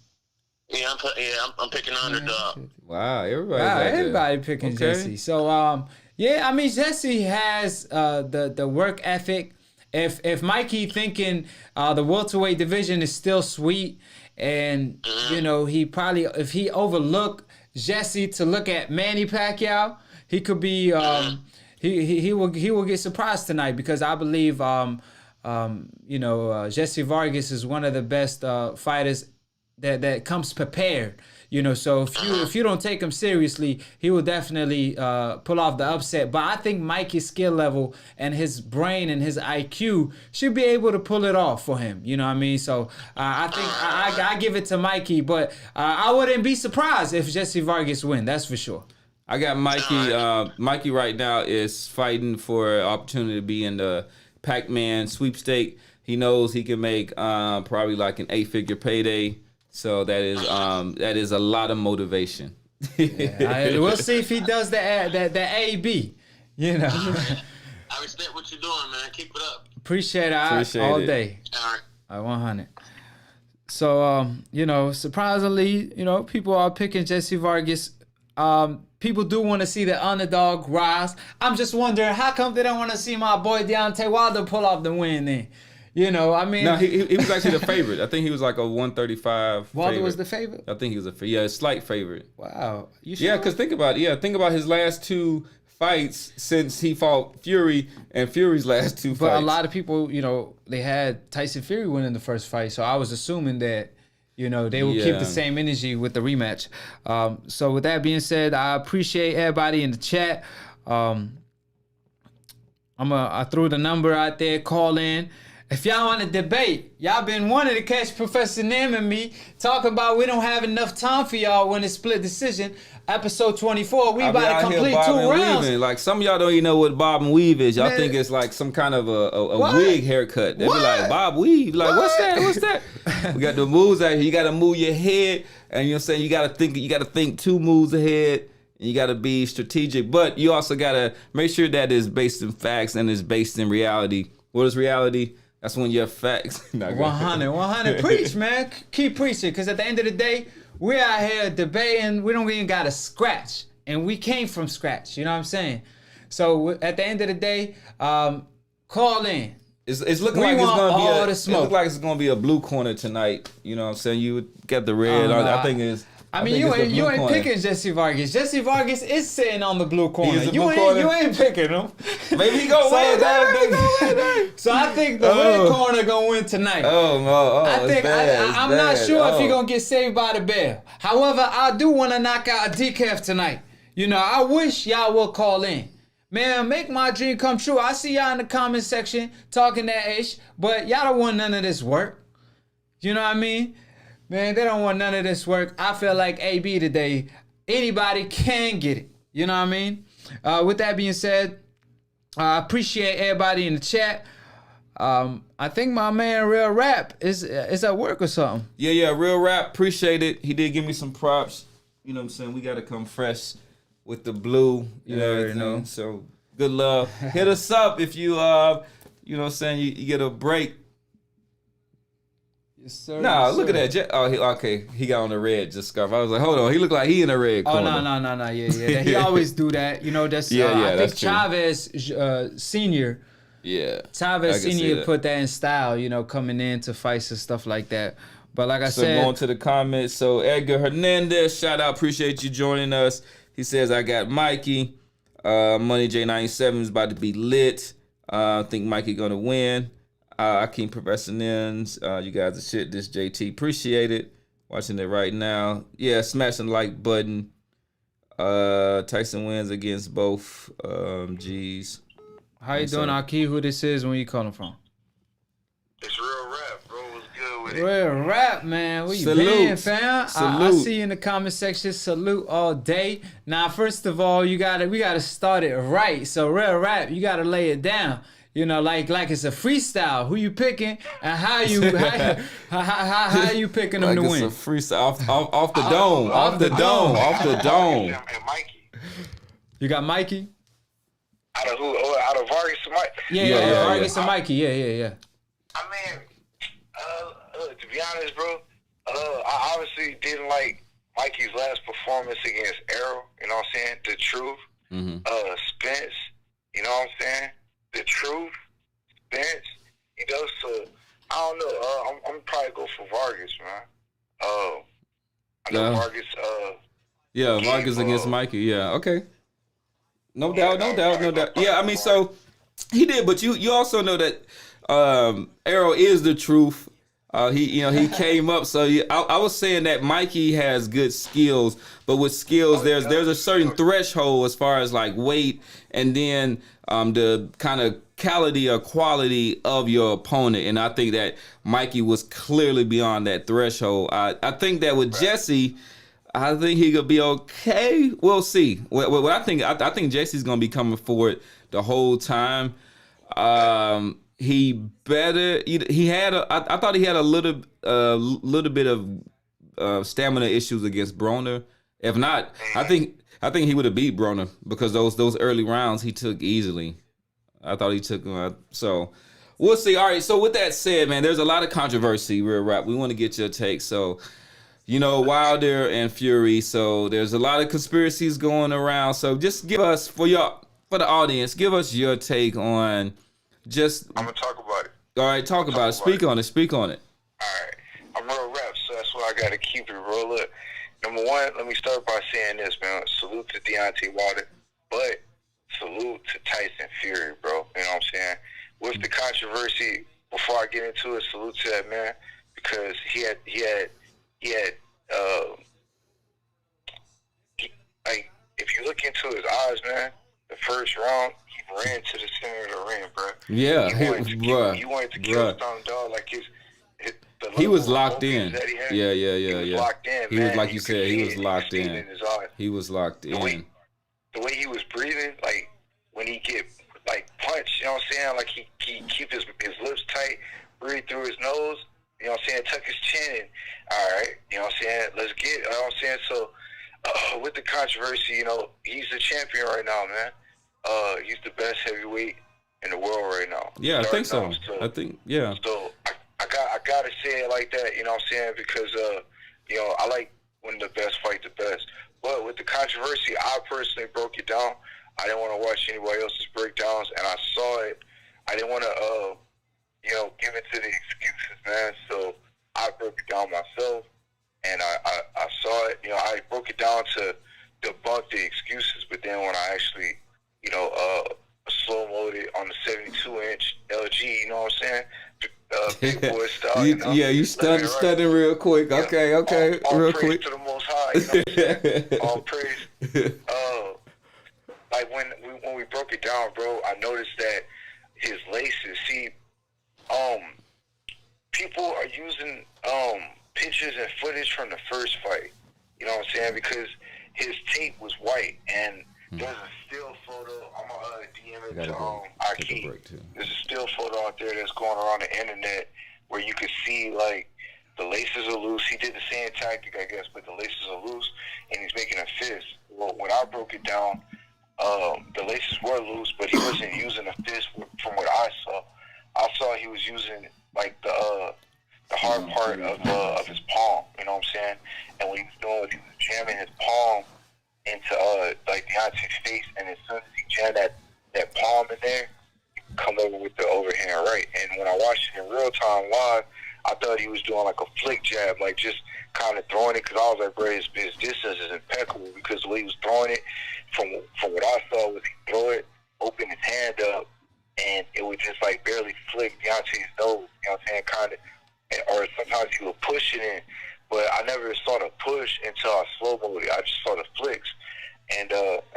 Yeah, I'm picking underdog. Wow, everybody picking Jessie. So I mean Jessie has the work ethic. If Mikey thinking the welterweight division is still sweet, and he probably, if he overlook Jessie to look at Manny Pacquiao, he could be he will get surprised tonight, because I believe Jessie Vargas is one of the best fighters that comes prepared. So if you don't take him seriously, he will definitely pull off the upset. But I think Mikey's skill level and his brain and his IQ should be able to pull it off for him. You know what I mean? So I think I give it to Mikey, but I wouldn't be surprised if Jessie Vargas win. That's for sure. I got Mikey. Mikey right now is fighting for an opportunity to be in the Pac-Man sweepstake. He knows he can make probably like an 8-figure payday. So that is a lot of motivation. We'll see if he does the AB. I respect what you're doing, man. Keep it up. Appreciate it all day. All right, 100. So surprisingly, people are picking Jessie Vargas. People do want to see the underdog rise. I'm just wondering, how come they don't want to see my boy Deontay Wilder pull off the win then? I mean... No, he was actually the favorite. I think he was like a 135 Wilder favorite. was the favorite? I think he was a slight favorite. Wow. You sure? Yeah, because think about his last 2 fights since he fought Fury, and Fury's last 2 fights. But a lot of people, they had Tyson Fury winning the first fight, so I was assuming that they will keep the same energy with the rematch. So with that being said, I appreciate everybody in the chat. I threw the number out there. Call in. If y'all want to debate, y'all been wanting to catch Professor Nim and me talk about we don't have enough time for y'all when it's split decision. Episode 24, we about to complete 2 rounds. Weaving. Like some of y'all don't even know what bob and weave is. Y'all think it's like some kind of a wig haircut. They be like, Bob weave. Like, what's that? We got the moves out here. You got to move your head, and you know what I'm saying? You got to think 2 moves ahead. You got to be strategic, but you also got to make sure that it's based in facts and it's based in reality. What is reality? That's when you have facts. 100. Preach, man. Keep preaching, because at the end of the day, we're out here debating. We don't even got to scratch, and we came from scratch. You know what I'm saying? So at the end of the day, call in. It's looking like it's gonna be a blue corner tonight. You know what I'm saying? You got the red. I think it's. I mean, you ain't picking Jessie Vargas. Jessie Vargas is sitting on the blue corner. You ain't picking him. Maybe he go win. So I think the red corner gonna win tonight. I'm not sure if he gonna get saved by the bell. However, I do want to knock out a decaf tonight. You know, I wish y'all will call in. Man, make my dream come true. I see y'all in the comment section talking that ish, but y'all don't want none of this work. You know what I mean? Man, they don't want none of this work. I feel like AB today, anybody can get it. You know what I mean? With that being said, I appreciate everybody in the chat. I think my man Real Rap is at work or something. Yeah, Real Rap, appreciate it. He did give me some props. You know what I'm saying? We got to come fresh with the blue. You know. So good love. Hit us up if you, you know what I'm saying, you get a break. Yes, sir. Nah, look at that. He got on the red just scarf. I was like, hold on, he looked like he in the red corner. No. Yeah. He always do that. You know, that's I think Chavez Senior. Yeah. Chavez Senior put that in style, you know, coming into fights and stuff like that. But like I said, going to the comments. So Edgar Hernandez, shout out, appreciate you joining us. He says, I got Mikey. Money J97 is about to be lit. I think Mikey gonna win. Akhi, Professor Nins, you guys are shit. This JT, appreciate it. Watching it right now. Yeah, smash the like button. Tyson wins against both G's. How you doing, Akhi? Who this is? Where you calling from? It's Real Rap, bro. What's good with it? Real Rap, man. Where you been, fam? I see you in the comment section. Salute all day. Now, first of all, we gotta start it right. So, Real Rap, you gotta lay it down. You know, like it's a freestyle. Who you picking and how you picking them to win? It's a freestyle off the dome, off the dome. And Mikey. You got Mikey? Out of who? Out of Vargas and Mikey. Yeah. Vargas and Mikey. Yeah. I mean, to be honest, bro, I obviously didn't like Mikey's last performance against Errol. You know what I'm saying? The Truth. Mm-hmm. Spence. You know what I'm saying? The Truth, Spence, you know, so I don't know. I'm probably go for Vargas, man. I know Vargas. Vargas against Mikey. Yeah, okay. No doubt. Yeah, I mean, so he did, but you also know that Errol is the Truth. He came up. So I was saying that Mikey has good skills, but with skills, there's a certain threshold as far as like weight, and then the kind of quality of your opponent. And I think that Mikey was clearly beyond that threshold. I think that with Jessie, I think he could be okay. We'll see. What I think Jesse's gonna be coming forward the whole time. He better. I thought he had a little bit of stamina issues against Broner. If not, I think he would have beat Broner because those early rounds he took easily. I thought he took them. So we'll see. All right. So with that said, man, there's a lot of controversy. Real Rap. We want to get your take. So, you know, Wilder and Fury. So there's a lot of conspiracies going around. So just give us for the audience, give us your take on. I'm gonna talk about it. All right, talk about it. Speak on it. All right. I'm Real Rap, so that's why I gotta keep it real up. Number one, let me start by saying this, man. Salute to Deontay Wilder, but salute to Tyson Fury, bro. You know what I'm saying? With the controversy, before I get into it, salute to that man because he had like if you look into his eyes, man, the first round he ran to the center of the ring, bro. Yeah, He wanted to kill bruh. Stone Dog like the He was level of locked in. focus that he had. Yeah. He was locked in, He man. was, like you could said, he see was it. You locked could see it in. his eyes. He was locked in. The way he was breathing, like when he get like punched, you know what I'm saying? Like he keep his lips tight, breathe through his nose, you know what I'm saying? Tuck his chin in. All right, you know what I'm saying? Let's get it, you know what I'm saying? So with the controversy, you know, he's the champion right now, man. He's the best heavyweight in the world right now. Yeah, I think so. So, I think, yeah. So I gotta say it like that, you know what I'm saying? Because you know, I like when the best fight the best. But with the controversy, I personally broke it down. I didn't want to watch anybody else's breakdowns, and I saw it. I didn't want to, you know, give it to the excuses, man. So I broke it down myself, and I saw it. You know, I broke it down to debunk the excuses, but then when I actually, you know, slow-moed it on the 72-inch LG, you know what I'm saying? Big boy style, you know? Yeah, you studying real quick. Yeah. Okay, all real praise quick. to the Most High, you know what I'm saying? All praise. Like when we broke it down, bro, I noticed that his laces. See, people are using pictures and footage from the first fight. You know what I'm saying? Because his tape was white, and there's a still photo. I'm gonna DM it to Akhi. There's a still photo out there that's going around the internet where you could see like the laces are loose. He did the same tactic, I guess, but the laces are loose, and he's making a fist. Well, when I broke it down, the laces were loose, but he wasn't using a fist. From what I saw he was using like the hard part of his palm. You know what I'm saying? And what he was doing was he was jamming his palm into like Deontay's face, and as soon as he jammed that palm in there, he could come over with the overhand right. And when I watched it in real time live, I thought he was doing like a flick jab, like just kind of throwing it, because I was like, bro, his distance is impeccable, because the way he was throwing it, from what I saw, was he throw it, open his hand up, and it would just like barely flick Deontay's nose, you know what I'm saying, kind of, or sometimes he would push it in, but I never saw the push until I slow-moed it. I just saw the flicks, and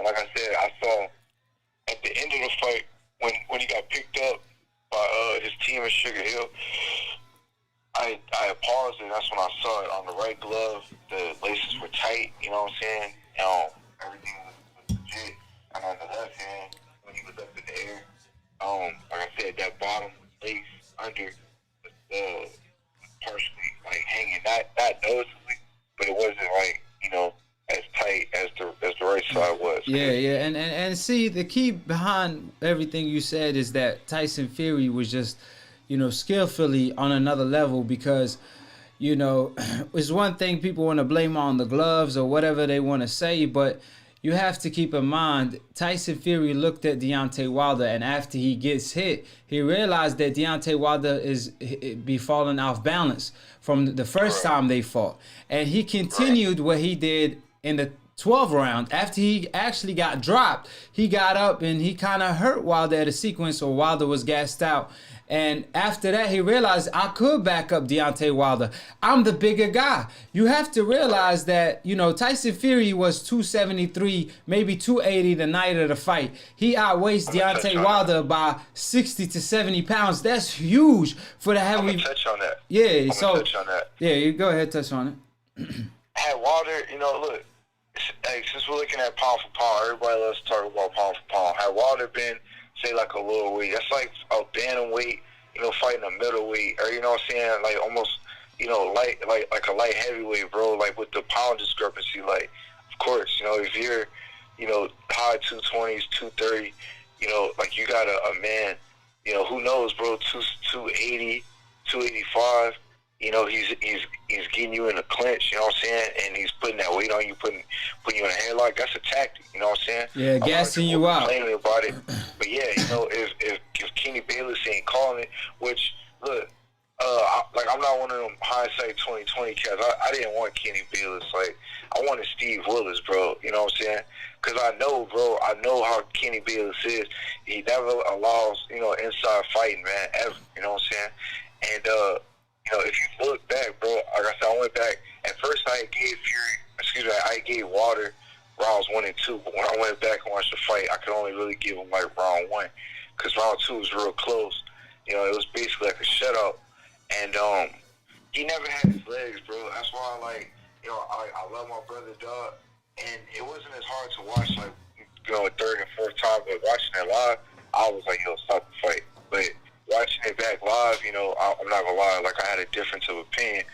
like I said, I saw at the end of the fight, when he got picked up by his team in Sugar Hill, I paused, and that's when I saw it on the right glove. The laces were tight, you know what I'm saying? Everything was legit. And on the left hand, when he was up in the air, like I said, that bottom lace under the partially like hanging, not noticeably, but it wasn't like, you know, as tight as the right side was. Yeah, and see, the key behind everything you said is that Tyson Fury was just, you know, skillfully on another level, because, you know, it's one thing people want to blame on the gloves or whatever they want to say, but you have to keep in mind, Tyson Fury looked at Deontay Wilder, and after he gets hit, he realized that Deontay Wilder be falling off balance from the first time they fought. And he continued what he did in the 12th round. After he actually got dropped, he got up and he kind of hurt Wilder at a sequence, or Wilder was gassed out. And after that, he realized, I could back up Deontay Wilder. I'm the bigger guy. You have to realize that, you know, Tyson Fury was 273, maybe 280 the night of the fight. He outweighs Deontay Wilder by 60 to 70 pounds. That's huge for the heavy. I'm gonna touch on that. Yeah, touch on that. Yeah, you go ahead, touch on it. Had Wilder, you know, look, hey, since we're looking at pound for pound, everybody loves to talk about pound for pound. Had Wilder been, say, like a lower weight, that's like a bantamweight, you know, fighting a middleweight, or, you know what I'm saying, like almost, you know, like a light heavyweight, bro, like with the pound discrepancy. Like, of course, you know, if you're, you know, high 220s, 230, you know, like you got a man, you know, who knows, bro, 280, 285, you know, he's getting you in a clinch, you know what I'm saying, and he's putting that weight on you, putting you in a headlock. That's a tactic, you know what I'm saying? Yeah, gassing you out. Complaining about it, but yeah, you know, if Kenny Bayless ain't calling it, which look, I'm not one of them hindsight 2020 cats. I didn't want Kenny Bayless. Like, I wanted Steve Willis, bro. You know what I'm saying? Because I know, bro. I know how Kenny Bayless is. He never allows, you know, inside fighting, man, ever. You know what I'm saying? And you know, if you look back, bro, like I said, I went back. At first, I gave Wilder rounds 1 and 2, but when I went back and watched the fight, I could only really give him like round 1. was real close. You know, it was basically like a shutout. And he never had his legs, bro. That's why, like, you know, I love my brother, dog. And it wasn't as hard to watch, like, you know, third and fourth time, but watching it live, I was like, yo, stop the fight. But watching it back live, you know, I'm not gonna lie, like, I had a difference of opinion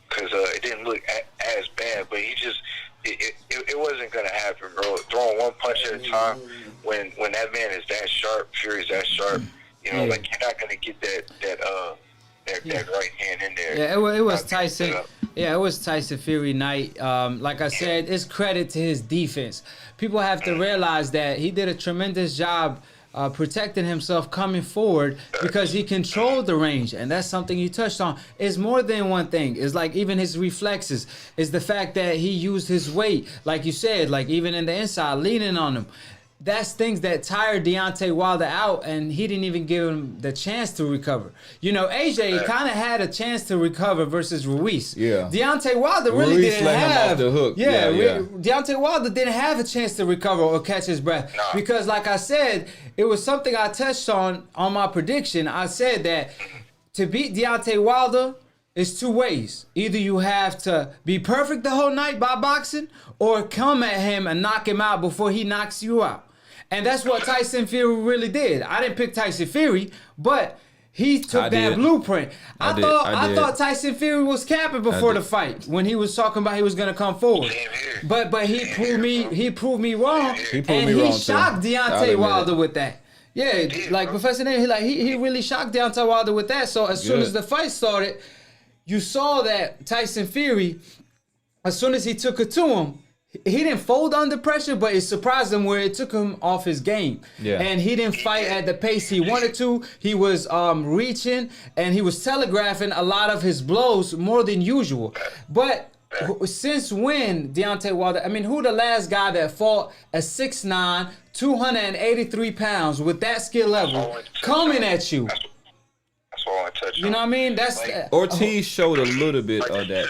because it didn't look as bad, but he just, it wasn't gonna happen, bro. Throwing one punch at a time when that man is that sharp, Fury's that sharp, you know, like, you're not gonna get that right hand in there. Yeah, it was Tyson. Yeah, it was Tyson Fury night. Like I said, it's credit to his defense. People have to realize that he did a tremendous job protecting himself coming forward because he controlled the range, and that's something you touched on. It's more than one thing. It's like even his reflexes. It's the fact that he used his weight, like you said, like even in the inside, leaning on him. That's things that tired Deontay Wilder out, and he didn't even give him the chance to recover. You know, AJ kind of had a chance to recover versus Ruiz. Yeah. Deontay Wilder really Ruiz didn't let him have off the hook. Yeah, Yeah. Deontay Wilder didn't have a chance to recover or catch his breath because, like I said, it was something I touched on my prediction. I said that to beat Deontay Wilder, it's two ways. Either you have to be perfect the whole night by boxing or come at him and knock him out before he knocks you out. And that's what Tyson Fury really did. I didn't pick Tyson Fury, but he took that blueprint. I thought Tyson Fury was capping before the fight when he was talking about he was going to come forward. But he proved me wrong. He shocked Deontay Wilder with that. Yeah, like Professor Nate, he really shocked Deontay Wilder with that. So as soon as the fight started, you saw that Tyson Fury, as soon as he took it to him, he didn't fold under pressure, but it surprised him where it took him off his game. Yeah. And he didn't fight at the pace he wanted to. He was reaching, and he was telegraphing a lot of his blows more than usual. But since when Deontay Wilder, I mean, who the last guy that fought at 6'9", 283 pounds with that skill level coming at you? You know what I mean? That's Ortiz showed a little bit of that.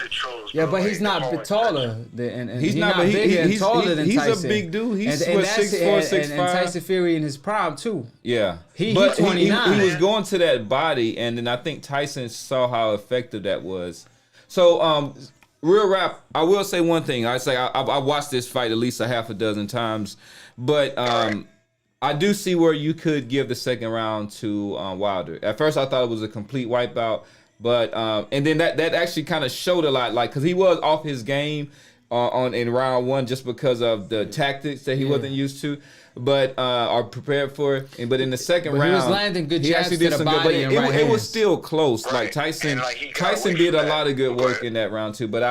Yeah, but he's not taller than, and he's not bigger and taller than Tyson. He's a big dude. He's 6'4", 6'5". And Tyson Fury in his prime too. Yeah, but he 29. He was going to that body, and then I think Tyson saw how effective that was. So, real rap. I will say one thing. I watched this fight at least a half a dozen times, but I do see where you could give the second round to Wilder. At first, I thought it was a complete wipeout, but and then that actually kind of showed a lot, like because he was off his game in round one just because of the tactics that he wasn't used to, but are prepared for. But in the second round, he was landing good jabs to the body and right hands. It was still close. Right. Like Tyson did a lot of good work in that round too. But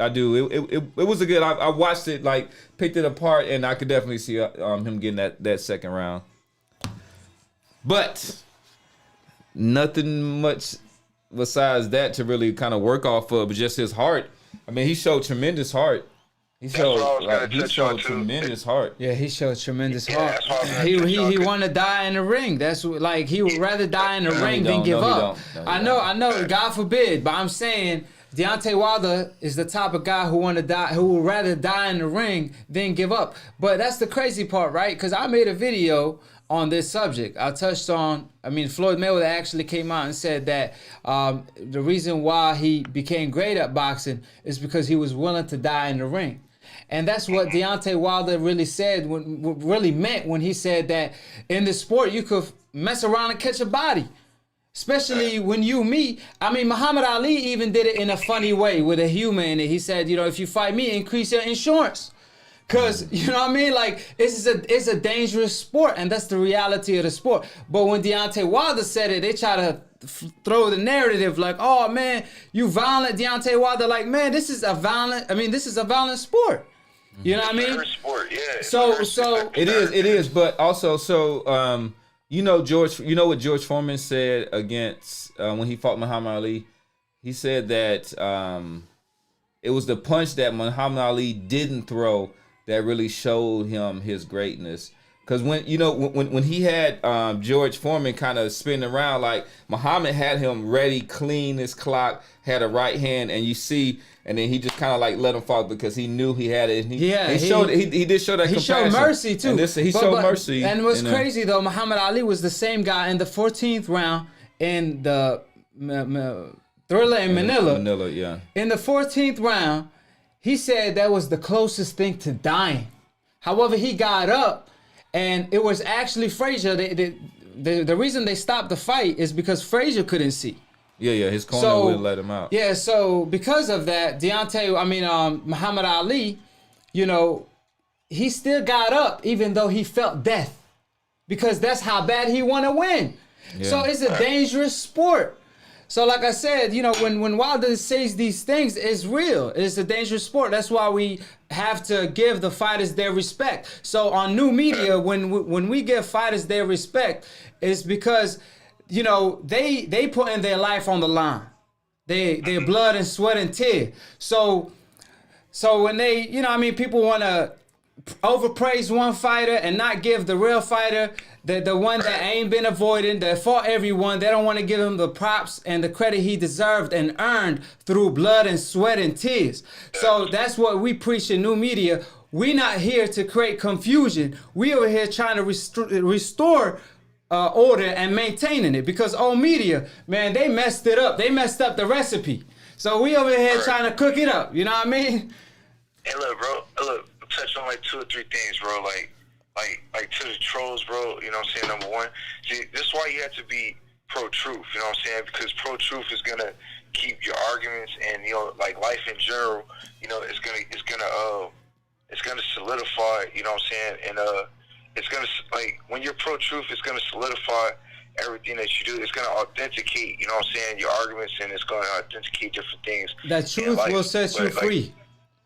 I do. It was a good. I watched it, like picked it apart, and I could definitely see him getting that second round. But nothing much besides that to really kind of work off of, but just his heart. I mean, he showed tremendous heart. He showed tremendous heart. Yeah, he showed tremendous heart. He want to die in the ring. That's like he would rather die in the ring than give up. I know. God forbid, but I'm saying Deontay Wilder is the type of guy who would rather die in the ring than give up. But that's the crazy part, right? Because I made a video on this subject. I touched on, Floyd Mayweather actually came out and said that the reason why he became great at boxing is because he was willing to die in the ring. And that's what Deontay Wilder really said, really meant when he said that in the sport you could mess around and catch a body. Especially when you meet, Muhammad Ali even did it in a funny way with a humor in it. He said, if you fight me, increase your insurance. Because, you know what I mean? Like, it's a dangerous sport, and that's the reality of the sport. But when Deontay Wilder said it, they try to throw the narrative like, oh, man, you violent, Deontay Wilder. Like, man, this is a violent sport. You know what I mean? Sport, yeah. So it is. But also, what George Foreman said against when he fought Muhammad Ali? He said that it was the punch that Muhammad Ali didn't throw that really showed him his greatness. Because when he had George Foreman kind of spinning around, like Muhammad had him ready, clean his clock, had a right hand, and you see, and then he just kind of like let him fall because he knew he had it. And he did show that compassion. He showed mercy too. And he showed mercy. And what's crazy though, Muhammad Ali was the same guy in the 14th round in the Thriller in Manila. Manila, yeah. In the 14th round, he said that was the closest thing to dying. However, he got up. And it was actually Frazier. The reason they stopped the fight is because Frazier couldn't see. Yeah, his corner wouldn't let him out. Yeah, so because of that, Muhammad Ali, he still got up even though he felt death. Because that's how bad he want to win. Yeah. So it's a dangerous sport. So like I said, when Wilder says these things, it's real. It's a dangerous sport. That's why we have to give the fighters their respect. So on new media, when we give fighters their respect, it's because, they put in their life on the line. Their blood and sweat and tear. So when they, people want to overpraise one fighter and not give the real fighter the one that ain't been avoiding, that fought everyone. They don't want to give him the props and the credit he deserved and earned through blood and sweat and tears. So that's what we preach in new media. We not here to create confusion. We over here trying to restore order and maintaining it, because old media, man, they messed it up. They messed up the recipe. So we over here trying to cook it up. You know what I mean? Hey, look, bro. Touch on like 2 or 3 things, bro. Like to the trolls, bro. You know what I'm saying? Number one, see, this is why you have to be pro-truth. You know what I'm saying? Because pro-truth is gonna keep your arguments and like life in general. It's gonna solidify. You know what I'm saying? And it's gonna, like, when you're pro-truth, it's gonna solidify everything that you do. It's gonna authenticate. You know what I'm saying? Your arguments, and it's gonna authenticate different things. That truth will set you free.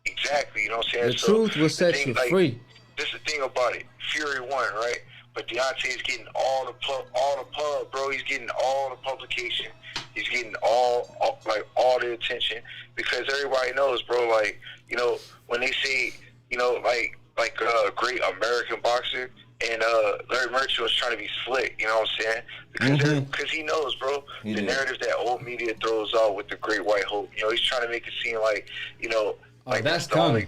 Exactly, you know what I'm saying? The truth will set you free. This is the thing about it. Fury won, right? But Deontay is getting all the pub, bro. He's getting all the publication. He's getting all the attention, because everybody knows, bro. Like, when they say, like a great American boxer, and Larry Merchant was trying to be slick, you know what I'm saying? Because he knows, bro, the narrative that old media throws out with the Great White Hope. He's trying to make it seem like, like that's coming.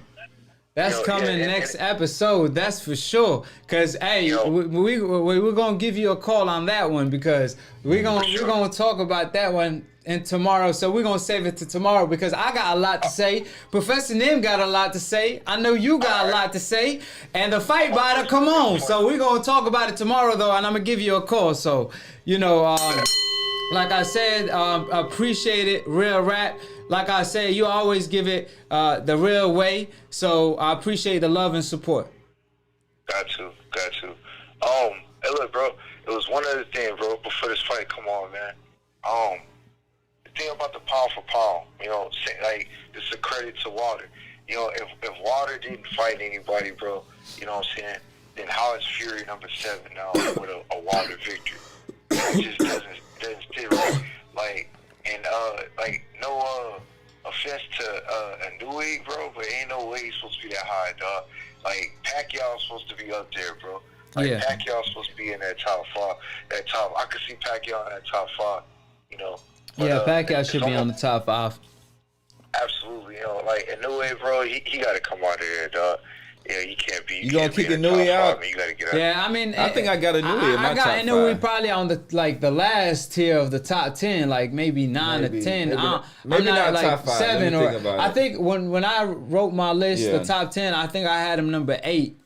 That's coming next episode. That's for sure. Cause we're gonna give you a call on that one, because we're gonna talk about that one in tomorrow. So we're gonna save it to tomorrow, because I got a lot to say. Professor Nim got a lot to say. I know you got a lot to say. And the fight biter, come on. So we're gonna talk about it tomorrow though, and I'm gonna give you a call. So like I said, appreciate it, real rap. Like I said, you always give it the real way. So I appreciate the love and support. Got to. Hey, look, bro. It was one other thing, bro. Before this fight, come on, man. The thing about the pound for pound, like, this is a credit to Wilder. If Wilder didn't fight anybody, bro, you know what I'm saying, then how is Fury number 7 now with a Wilder victory? It just doesn't fit right. Like, and no offense to Nui, bro, but ain't no way he's supposed to be that high, dog. Like, Pacquiao's supposed to be up there, bro. Like, Pacquiao's supposed to be in that top 5. I could see Pacquiao in that top 5, But, Pacquiao should be on the top 5. Absolutely, like, and Nui, bro, he got to come out of there, dog. Yeah, you can't be. You gonna kick a Nui out? You gotta get out. Yeah, I mean, I think I got a Nui in my top 5. I got Nui probably on the last tier of the top 10, like maybe 9 or 10. Maybe not like top 5. 7 or I think when I wrote my list, the top 10, I think I had him number 8.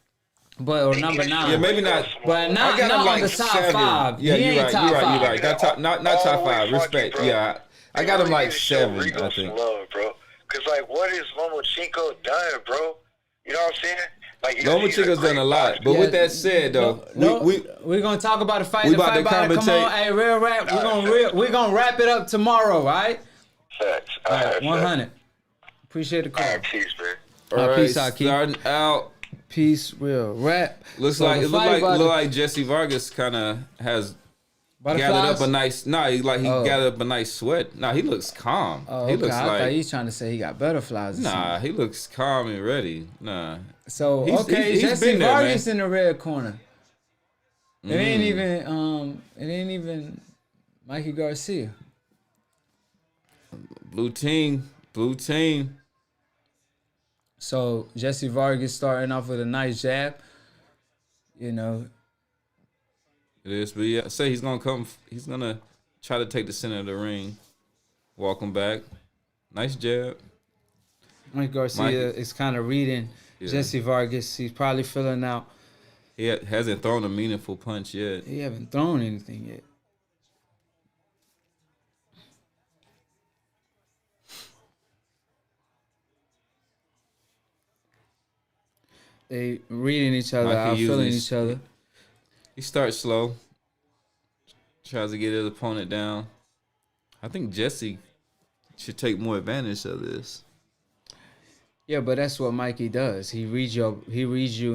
Or number 9. Yeah, maybe not. But not on like the top 7. 5. Yeah, you're right. Not top 5. Respect. Bro. Yeah, I got him like 7. I think. Love, bro. Cause like, what has Lomachenko done, bro? You know what I'm saying? Like, Lomachenko's done a lot, but with that said, though, we're gonna talk about the fight. Come on, hey, real rap. We're gonna wrap it up tomorrow, all right? Facts. All right, 100. Appreciate the call. All right, peace, man. All right, peace, Akhi. Starting out. Peace, real rap. Look like Jessie Vargas kind of has gathered up a nice. He gathered up a nice sweat. He looks calm. Oh, he looks I like thought he's trying to say he got butterflies. He looks calm and ready. So he's Jessie been there, Vargas in the red corner. It ain't even Mikey Garcia. Blue team. So Jessie Vargas starting off with a nice jab. You know, It is, but yeah, say he's gonna try to take the center of the ring. Walk him back. Nice jab. Mikey Garcia is kind of reading Jessie Vargas. He's probably filling out. He hasn't thrown a meaningful punch yet. He haven't thrown anything yet. They reading each other out, feeling each other. He starts slow. Tries to get his opponent down. I think Jessie should take more advantage of this. Yeah, but that's what Mikey does. He reads you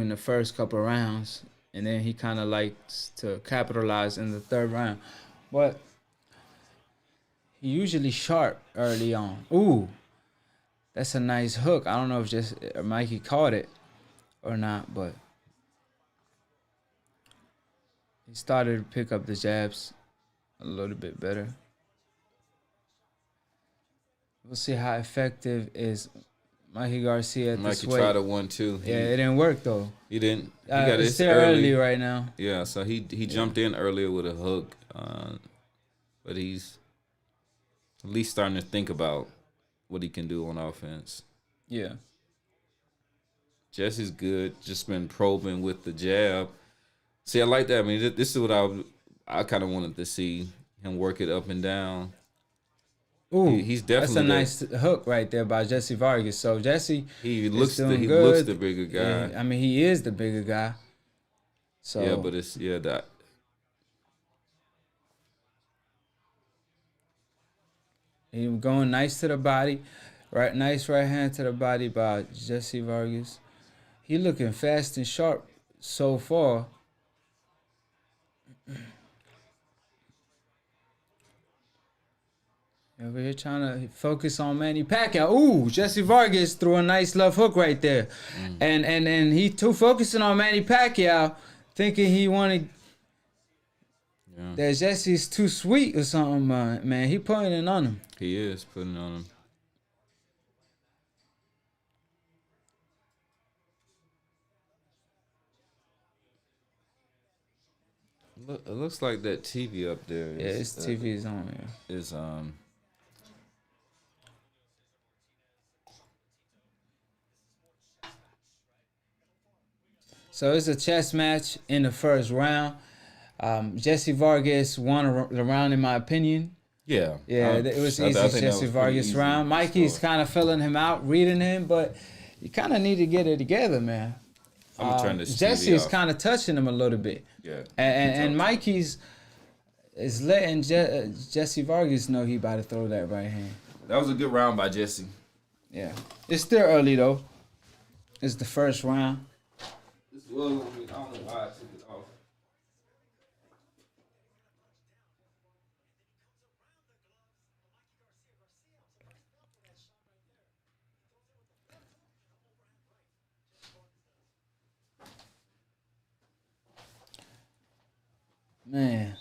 in the first couple rounds, and then he kind of likes to capitalize in the third round. But he usually sharp early on. Ooh, that's a nice hook. I don't know if just Mikey caught it or not, but he started to pick up the jabs a little bit better. We'll see how effective is Mikey Garcia at this weight. Mikey tried a 1-2. Yeah, it didn't work though. He didn't. He got it's still early right now. Yeah, so he jumped in earlier with a hook, but he's at least starting to think about what he can do on offense. Yeah. Jessie's good. Just been probing with the jab. See, I like that. I mean, this is what I kind of wanted to see him work it up and down. Ooh, he's definitely that's a nice hook right there by Jessie Vargas. So Jessie, looks the bigger guy. Yeah, I mean, he is the bigger guy. So yeah, but it's that. He going nice to the body, right? Nice right hand to the body by Jessie Vargas. He looking fast and sharp so far. Over here trying to focus on Manny Pacquiao. Ooh, Jessie Vargas threw a nice left hook right there. And he too focusing on Manny Pacquiao, thinking he wanted that Jesse's too sweet or something, man. He putting it on him. He is putting it on him. It looks like that TV up there. His TV is on here. Is So it's a chess match in the first round. Jessie Vargas won the round in my opinion. Yeah. It was easy Jessie Vargas round. Mikey's kind of filling him out, reading him, but you kind of need to get it together, man. I'm gonna turn this Jessie TV is off. kind of touching him a little bit. Yeah. And Mikey's is letting Jessie Vargas know he about to throw that right hand. That was a good round by Jessie. Yeah. It's still early though. It's the first round. I don't know why I took it off. Man.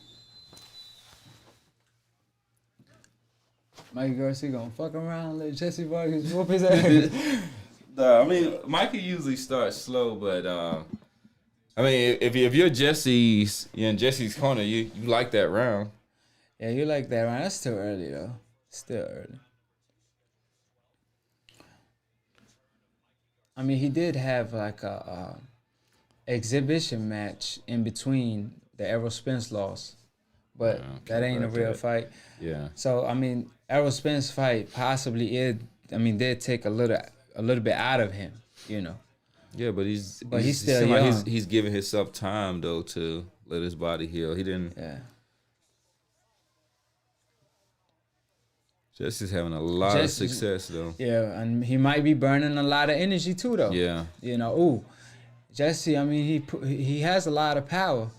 Mikey Garcia gonna fuck around and let Jessie Vargas whoop his ass. I mean, Mikey usually starts slow, but I mean, if you're in Jesse's corner, you like that round. Yeah, you like that round. That's still early though. Still early. I mean, he did have like a exhibition match in between the Errol Spence loss, but that ain't a real fight. Yeah. So I mean, Errol Spence fight possibly did take a little bit out of him, you know. Yeah, but he's still young. Like he's giving himself time though to let his body heal. He didn't. Yeah. Jesse's having a lot of success though. Yeah, and he might be burning a lot of energy too though. Yeah. You know, Jessie, I mean, he has a lot of power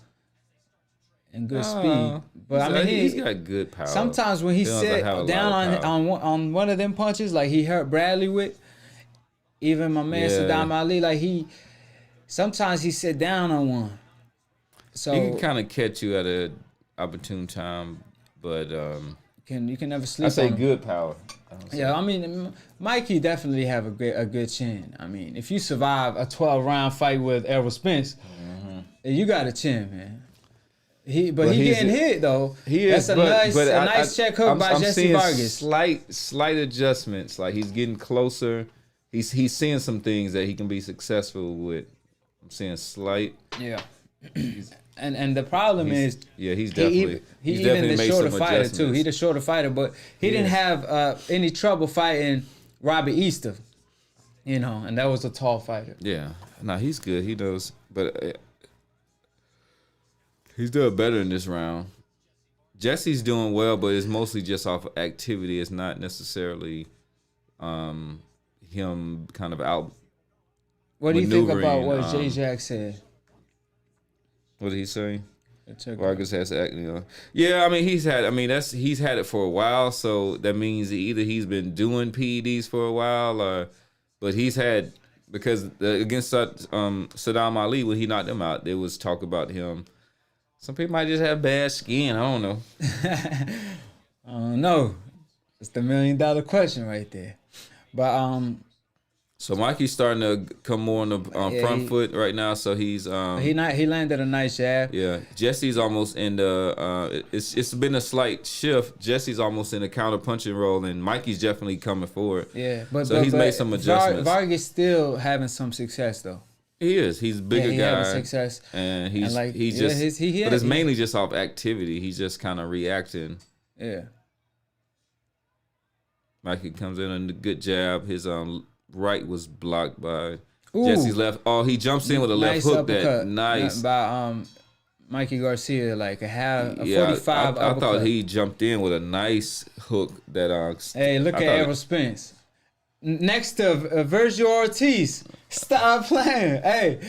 and good speed. But I mean, he's got good power. Sometimes when he sit down on one of them punches, like he hurt Bradley with, even my man Saddam Ali, like sometimes he sit down on one. So he can kind of catch you at a opportune time, but you can never sleep. I say on him. good power. Yeah, I mean, Mikey definitely have a good chin. I mean, if you survive a 12-round fight with Errol Spence, you got a chin, man. He getting hit though. He is. That's a nice check hook by Jessie Vargas. Slight adjustments. Like he's getting closer. He's seeing some things that he can be successful with. I'm seeing slight. Yeah. And the problem is, he's definitely he's definitely even the made shorter some fighter too. adjustments. He's the shorter fighter, but he didn't have any trouble fighting Robbie Easter, and that was a tall fighter. Yeah, no, he's good. He knows, but he's doing better in this round. Jesse's doing well, but it's mostly just off of activity. It's not necessarily him kind of out. What do you think about maneuvering, what J. Jack said? What did he say? Check Vargas has acne on. Yeah, I mean he's had it for a while, so that means either he's been doing PEDs for a while, but he's had because against Saddam Ali when he knocked him out, there was talk about him. Some people might just have bad skin. I don't know. I don't know. It's the $1 million question right there. But so Mikey's starting to come more on the front foot right now. So he's he landed a nice jab. Yeah, Jesse's almost in the. It's been a slight shift. Jesse's almost in the counter punching role, and Mikey's definitely coming forward. Yeah, he's made some adjustments. Vargas still having some success though. He is. He's a bigger guy. Having success, and but it's mainly just off activity. He's just kind of reacting. Yeah. Mikey comes in on a good jab. His right was blocked by Ooh. Jesse's left. Oh, he jumps in with a left hook. That nice by Mikey Garcia, like a 45. I thought he jumped in with a nice hook. That hey, look at Errol Spence next to Virgil Ortiz. Stop playing. Hey,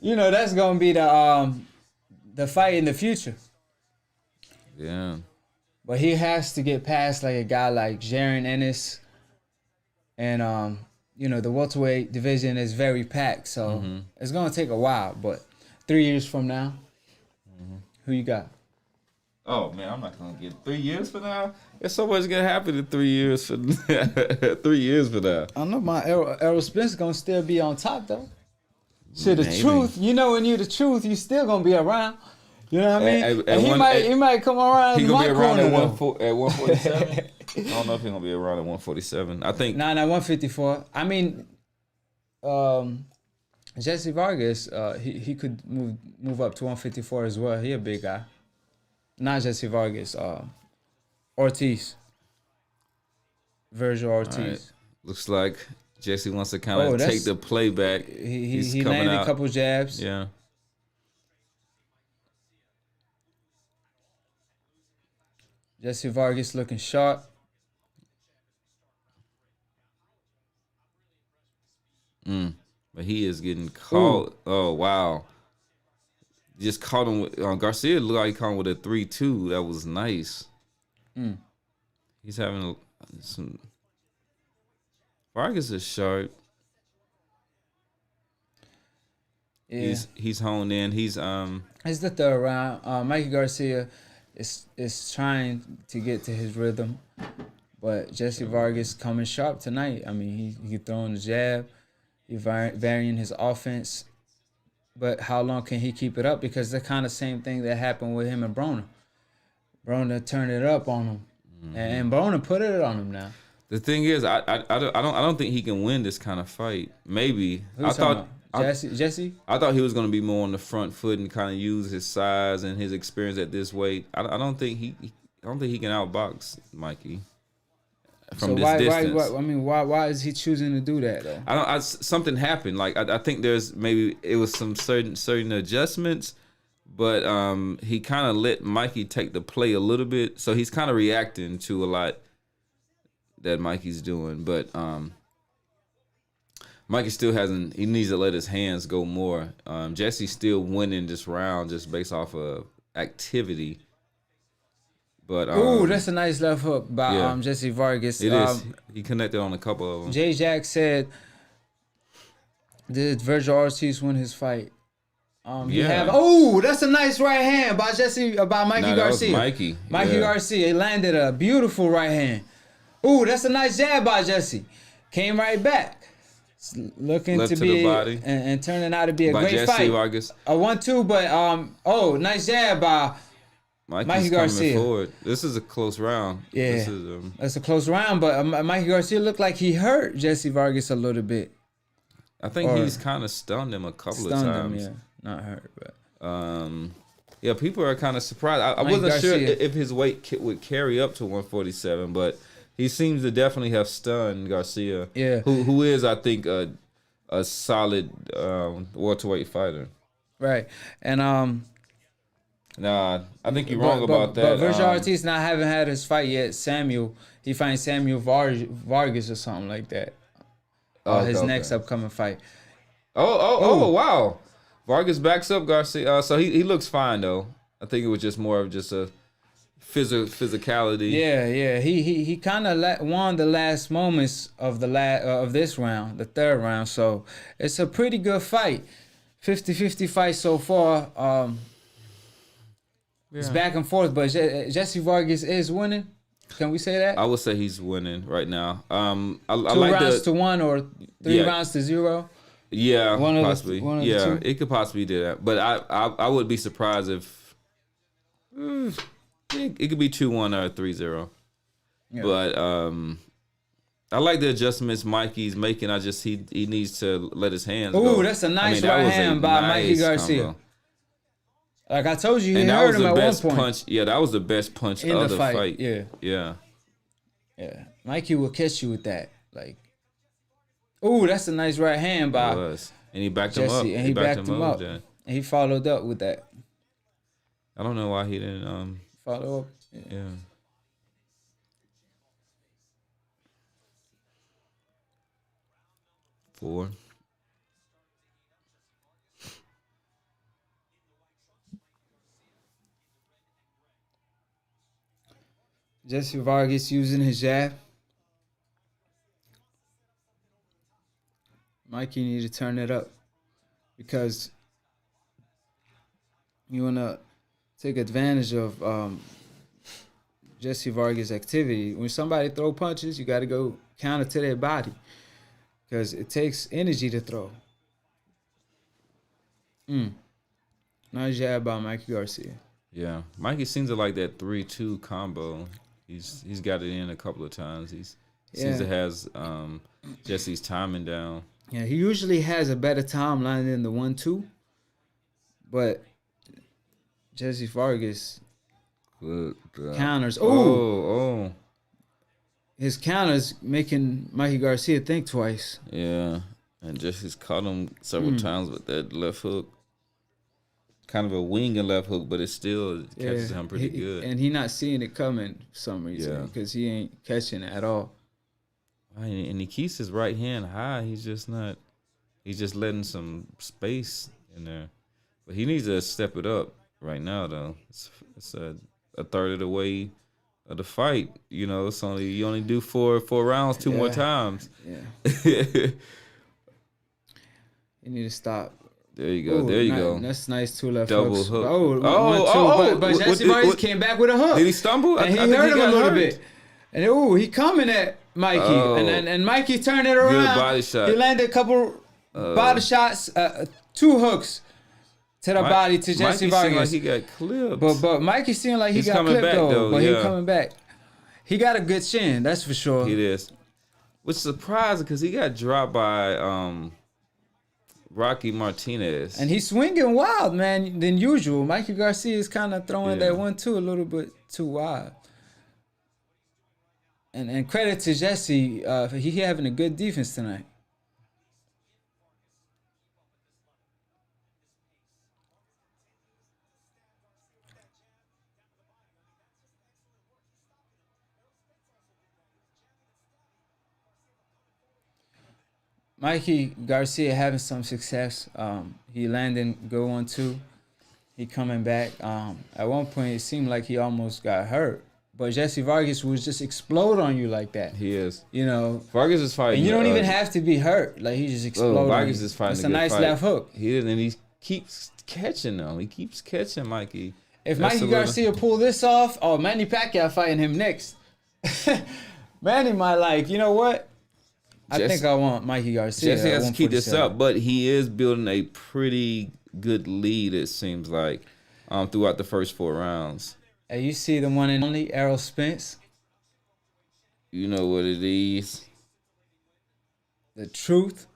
that's gonna be the fight in the future. Yeah. But he has to get past like a guy like Jaron Ennis. And, the welterweight division is very packed. So it's going to take a while. But 3 years from now, who you got? Oh, man, I'm not going to get 3 years from now. There's so much going to happen in 3 years for 3 years from now. I know my Errol Spence going to still be on top, though. See, the Maybe. truth, when you the truth, you still going to be around. You know what I mean? He might come around. He gonna be around at 147. 147. I don't know if he's gonna be around at 147. I think. Nah, 154. I mean, Jessie Vargas, he could move up to 154 as well. He a big guy. Not Jessie Vargas. Ortiz. Virgil Ortiz. Right. Looks like Jessie wants to kind of take the play back. He landed a couple jabs. Yeah. Jessie Vargas looking sharp. But he is getting caught. Ooh. Oh, wow. Just caught him with Garcia looked like he caught him with a 3-2. That was nice. He's having some. Vargas is sharp. Yeah. He's honed in. It's the third round. Mikey Garcia is trying to get to his rhythm, but Jessie Vargas coming sharp tonight. I mean, he throwing the jab, he varying his offense, but how long can he keep it up? Because the kind of same thing that happened with him and Broner. Broner turned it up on him, and Broner put it on him now. The thing is, I don't think he can win this kind of fight. Maybe Jesse? I thought he was going to be more on the front foot and kind of use his size and his experience at this weight. I don't think he can outbox Mikey from this distance. Why is he choosing to do that though? Something happened. Like I think there's maybe it was some certain adjustments, but he kind of let Mikey take the play a little bit, so he's kind of reacting to a lot that Mikey's doing, but Mikey still hasn't. He needs to let his hands go more. Jesse's still winning this round just based off of activity. But that's a nice left hook by Jessie Vargas. It is. He connected on a couple of them. J. Jack said, "Did Virgil Ortiz win his fight?" You have that's a nice right hand by Mikey Garcia. Mikey. Mikey Garcia. He landed a beautiful right hand. Ooh, that's a nice jab by Jessie. Came right back. It's looking Left to to be the body. And turning out to be a By great Jessie fight. Vargas. A 1-2, but nice jab by Mikey Garcia. Coming forward. This is a close round. Yeah, This is, that's a close round, but Mikey Garcia looked like he hurt Jessie Vargas a little bit. I think he's kind of stunned him a couple of times. Not hurt, but yeah, people are kind of surprised. I wasn't Garcia. sure if his weight would carry up to 147, but he seems to definitely have stunned Garcia. Yeah, who is, I think, a solid welterweight fighter. Right, and Nah, I think you're wrong about that. But Virgil Ortiz haven't had his fight yet. He finds Samuel Vargas or something like that. His next upcoming fight. Oh, wow. Vargas backs up Garcia. So he looks fine, though. I think it was just more of just a physicality. Yeah. He kind of won the last moments of this round, the third round. So it's a pretty good fight. 50-50 fight so far. It's back and forth, but Jessie Vargas is winning. Can we say that? I would say he's winning right now. I 2 like rounds to 1 or 3 rounds to 0. Yeah, possibly. Yeah, it could possibly do that. But I would be surprised if it could be 2-1 or 3-0. Yeah. But I like the adjustments Mikey's making. He needs to let his hands go. Ooh, that's a nice right hand by Mikey Garcia. Combo. Like I told you, he hurt him at one point. Punch. Yeah, that was the best punch of the fight. Yeah. Mikey will catch you with that. Like, ooh, that's a nice right hand by and he backed him up. And he backed him up. And he followed up with that. I don't know why he didn't follow up. Yeah. Four. Jessie Vargas using his jab. Mikey need to turn it up because you want to take advantage of Jessie Vargas' activity. When somebody throw punches, you got to go counter to their body because it takes energy to throw. Nice jab by Mikey Garcia. Yeah, Mikey seems to like that 3-2 combo. He's got it in a couple of times. Seems to has Jessie's timing down. Yeah, he usually has a better timeline than the 1-2, but Jessie Vargas counters. Oh, his counters making Mikey Garcia think twice. Yeah, and Jessie's caught him several times with that left hook. Kind of a wing and left hook, but it still catches him pretty good. And he not seeing it coming for some reason because he ain't catching it at all. And he keeps his right hand high. He's just letting some space in there. But he needs to step it up right now, though. It's a third of the way of the fight. You know, you only do four rounds, 2 more times. Yeah. You need to stop. There you go. There you go. That's nice. 2 left double hooks. hook. But Jessie Vargas came back with a hook. Did he stumble? And he hurt him a little bit. And he coming at Mikey. And Mikey turned it around. Good body shot. He landed a couple body shots, 2 hooks to the body to Jessie Vargas. Like he got clipped. But Mikey seemed like he got clipped though. But he's coming back. He got a good chin, that's for sure. It is. Which is surprising because he got dropped by Rocky Martinez. And he's swinging wild, man, than usual. Mikey Garcia is kind of throwing that 1-2 a little bit too wild. And credit to Jessie, he having a good defense tonight. Mikey Garcia having some success. He landing good 1-2. He coming back. At one point, it seemed like he almost got hurt. But Jessie Vargas would just explode on you like that. He is. You know. Vargas is fighting. And you don't even have to be hurt. Like, he just exploded. Vargas is fighting. It's a nice left hook. He is, and he keeps catching them. He keeps catching Mikey. If That's Mikey a little- Garcia pull this off, oh, Manny Pacquiao fighting him next. Manny might like, you know what? I Jesse- think I want Mikey Garcia. Jesse at has to keep this 147. up, but he is building a pretty good lead, it seems like, throughout the first 4 rounds. Hey, you see the one and only Errol Spence, You know what it is. the truth,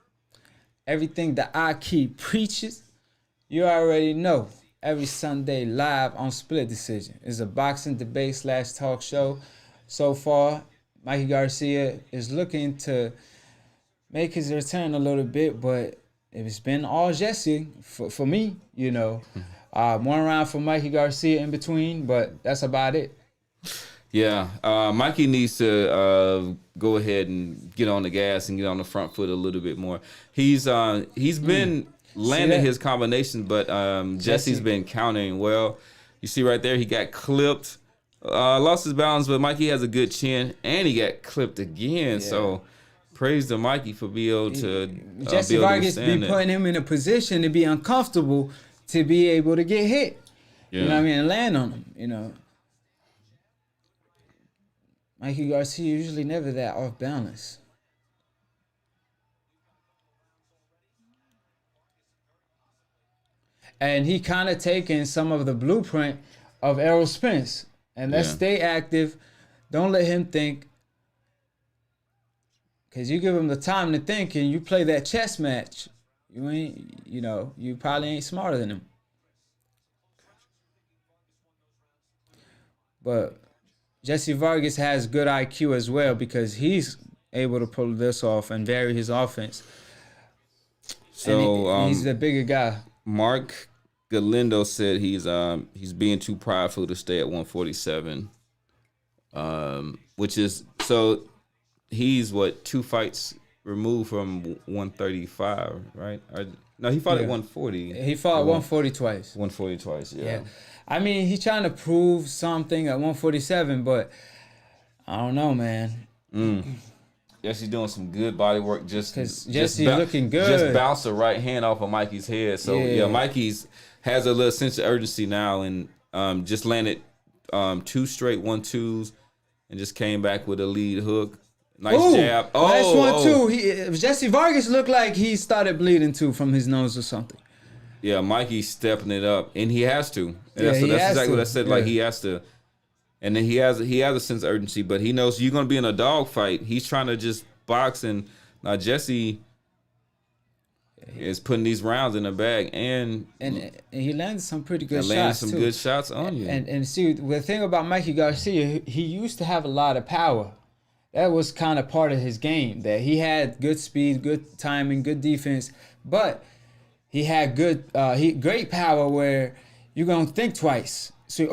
everything that Akhi preaches, you already know. Every Sunday live on Split Decision. It's a boxing debate / talk show. So far, Mikey Garcia is looking to make his return a little bit, but it's been all Jessie for me, you know. 1 round for Mikey Garcia in between, but that's about it. Yeah, Mikey needs to go ahead and get on the gas and get on the front foot a little bit more. He's been landing that? his combinations, but Jesse's been countering well. You see right there, he got clipped, lost his balance, but Mikey has a good chin, and he got clipped again. So praise to Mikey for being able to Jesse be able to Vargas be withstand that. putting him in a position to be uncomfortable to be able to get hit. Yeah. You know what I mean? And land on him, you know. Mikey Garcia usually never that off balance. And he kind of taken some of the blueprint of Errol Spence. And let's Yeah. stay active. Don't let him think. Because you give him the time to think and you play that chess match, you ain't, you know, you probably ain't smarter than him. But Jesse Vargas has good IQ as well because he's able to pull this off and vary his offense. So And he's the bigger guy. Mark Galindo said he's being too prideful to stay at 147, which is so he's 2 fights removed from 135, right? No, he fought at 140. He fought 140 twice. 140 twice, Yeah. I mean, he's trying to prove something at 147, but I don't know, man. Jesse's doing some good body work. Because Jesse's looking good. Just bounce a right hand off of Mikey's head. So Yeah. Mikey's has a little sense of urgency now, and just landed 2 straight 1-2s, and just came back with a lead hook. Nice jab. Nice one too. Jesse Vargas looked like he started bleeding too from his nose or something. Yeah, Mikey's stepping it up, and he has to. And Yeah, that's he has exactly to. what I said. Like he has to, and then he has a sense of urgency, but he knows you're gonna be in a dog fight. He's trying to just box, and now Jesse is putting these rounds in the bag, and he landed some pretty good shots landed some too. good shots on you. And see, the thing about Mikey Garcia, he used to have a lot of power. That was kind of part of his game. That he had good speed, good timing, good defense, but he had great power where you're gonna think twice. So,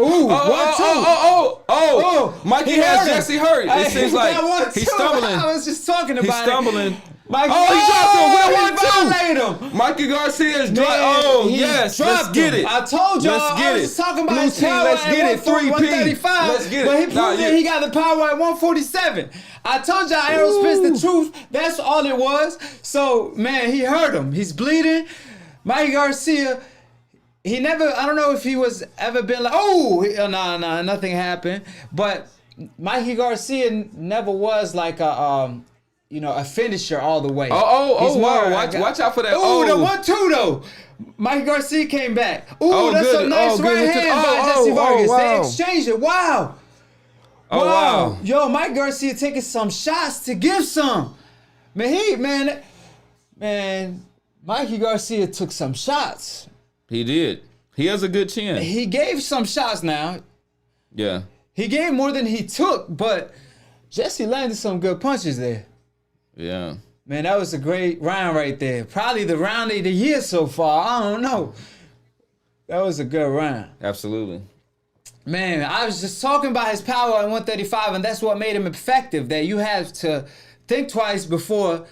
Mikey he has hurt him. Jesse hurt. It seems like he's stumbling. I was just talking about He's stumbling. Mikey, he dropped him with a 1-2. violated him. Mikey Garcia is Man, dropped. he Let's dropped get him. it. I told y'all. Let's get I was it. just talking about Blue his team, power let's at get it. 3P. 135. Let's get it. But he proved that he got the power at 147. I told y'all Errol Spence the truth. That's all it was. So, man, he hurt him. He's bleeding. Mikey Garcia, he never, I don't know if he was ever been like, nothing happened. But Mikey Garcia never was like a finisher all the way. He's more, Watch out for that. The 1-2 though. Mikey Garcia came back. That's good. a nice Good. right hand by Jesse Vargas. Wow. They exchanged it. Wow. Wow. Yo, Mike Garcia taking some shots to give some. Man, Mikey Garcia took some shots. He did. He has a good chin. He gave some shots now. Yeah. He gave more than he took, but Jesse landed some good punches there. Yeah. Man, that was a great round right there. Probably the round of the year so far. I don't know. That was a good round. Absolutely. Man, I was just talking about his power at 135, and that's what made him effective, that you have to think twice before,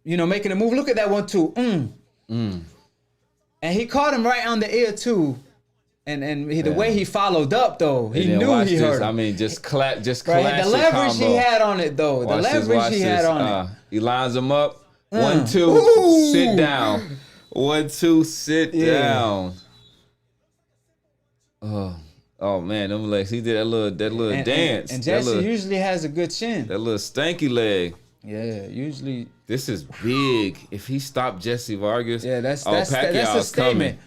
making a move. Look at that 1-2. And he caught him right on the ear, too. And the way he followed up, though, he knew he hurt him. I mean, just classic Right, the leverage combo. he had on it, though. Watch the leverage this. he had on it. He lines him up. 1-2. Ooh. Sit down. 1-2, sit Yeah. down. Oh man, them legs. He did that little dance. And that Jessie little, usually has a good chin. that little stanky leg. Yeah, usually. This is big. If he stopped Jessie Vargas, Yeah, that's a Pacquiao's statement. coming.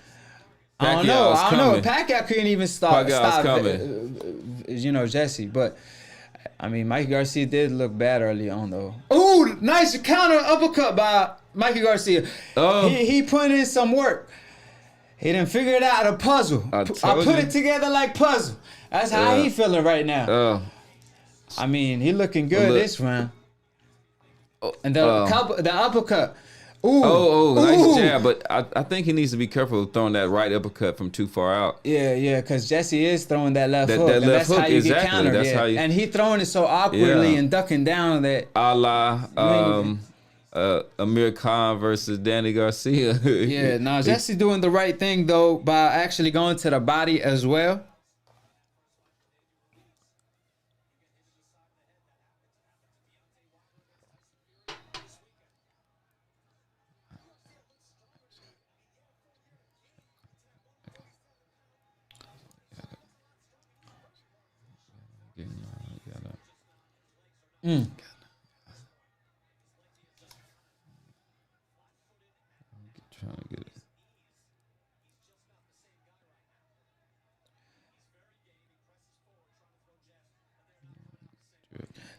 I don't know. coming. Pacquiao couldn't even stop coming. Jessie. But I mean, Mikey Garcia did look bad early on, though. Ooh, nice counter uppercut by Mikey Garcia. Oh. He put in some work. He didn't figure it out, a puzzle. I put you. it together like puzzle. That's how he feeling right now. I mean, he looking good this round. And the uppercut. Ooh. Nice jab. But I think he needs to be careful of throwing that right uppercut from too far out. Yeah, because Jessie is throwing that left hook. That left that's how hook, you exactly. get countered. That's how you, and he throwing it so awkwardly and ducking down that. A la Amir Khan versus Danny Garcia. Yeah, now Jessie doing the right thing, though, by actually going to the body as well. Trying to get it.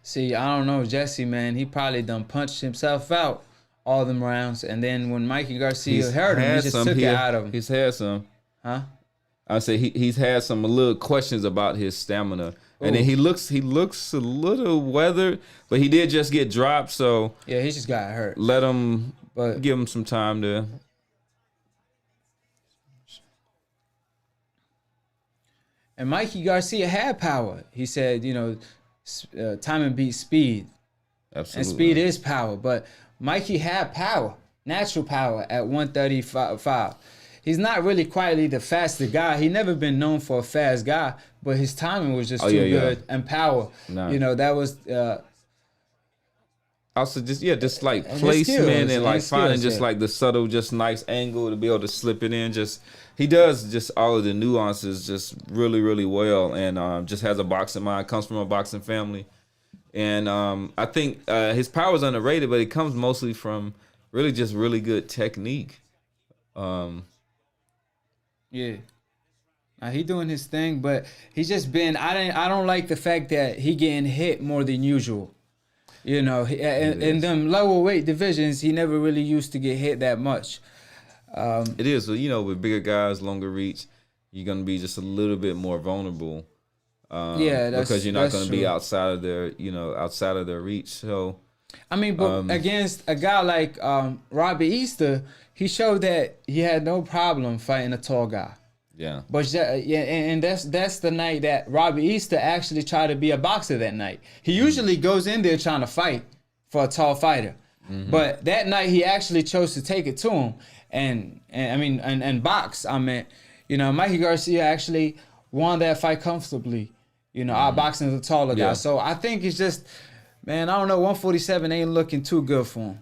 See, I don't know, Jessie, man. He probably done punched himself out all them rounds, and then when Mikey Garcia hurt him, he just took it out of him. He's had some. Huh? I say he's had some little questions about his stamina, and then he looks a little weathered, but he did just get dropped, so yeah, he just got hurt. Let him, give him some time to. And Mikey Garcia had power. He said, timing beats speed. Absolutely. And speed is power. But Mikey had power, natural power at 135. He's not really quietly the fastest guy. He never been known for a fast guy, but his timing was just too good. And power. Nah. That was... also, just like placement and like finding just like the subtle, just nice angle to be able to slip it in. He does just all of the nuances just really, really well, and just has a boxing mind. Comes from a boxing family, and I think his power is underrated, but it comes mostly from really just really good technique. Yeah. Now he doing his thing, but he's just been. I don't like the fact that he getting hit more than usual. In them lower weight divisions, he never really used to get hit that much. It is, with bigger guys, longer reach, you're gonna be just a little bit more vulnerable. Because you're not gonna be outside of their reach. So, I mean, but against a guy like Robbie Easter, he showed that he had no problem fighting a tall guy. Yeah. But and that's the night that Robbie Easter actually tried to be a boxer that night. He usually goes in there trying to fight for a tall fighter. Mm-hmm. But that night he actually chose to take it to him and box. Mikey Garcia actually won that fight comfortably. Outboxing the taller guy. So I think it's just, man, I don't know, 147 ain't looking too good for him.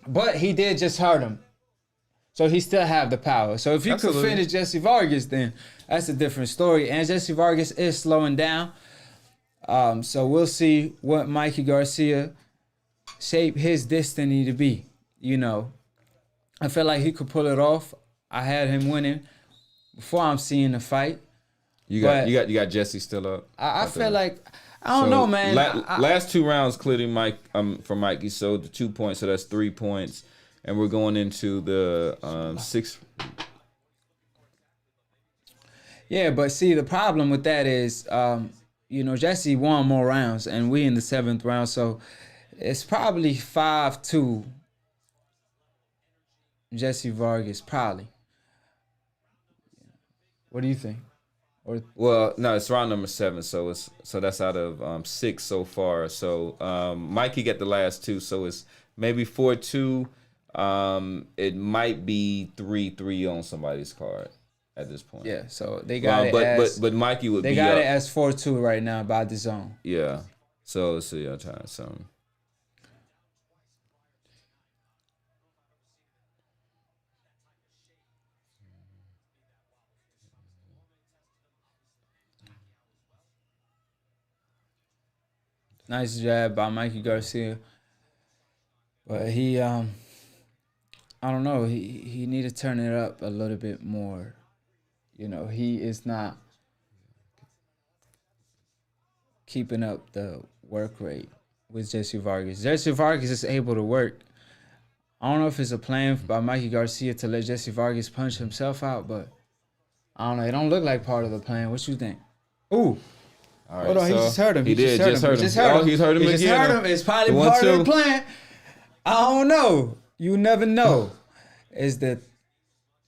But he did just hurt him. So he still have the power. So if you could finish Jessie Vargas, then that's a different story. And Jessie Vargas is slowing down. So we'll see what Mikey Garcia shape his destiny to be. I feel like he could pull it off. I had him winning before I'm seeing the fight. You got Jessie still up. I feel like I don't know, man. Last two rounds clearly for Mikey. So the 2 points, so that's 3 points. And we're going into the 6. Yeah, but see, the problem with that is, Jessie won more rounds, and we in the 7th round, so it's probably 5-2. Jessie Vargas, probably. What do you think? Well, no, it's round number 7, so that's out of 6 so far. So Mikey got the last 2, so it's maybe 4-2. It might be 3-3 on somebody's card at this point. Yeah, so they got it but Mikey would be up. They got it as 4-2 right now by the zone. Yeah. So let's see, I'll try something. Nice jab by Mikey Garcia. But he, I don't know. He need to turn it up a little bit more. You know, he is not keeping up the work rate with Jessie Vargas. Jessie Vargas is able to work. I don't know if it's a plan by Mikey Garcia to let Jessie Vargas punch himself out, but I don't know. It don't look like part of the plan. What you think? Ooh. All right, Hold on, he just heard him. He did just hurt him. He's heard him again. Just heard him. It's probably part of the plan. I don't know. You never know. It's the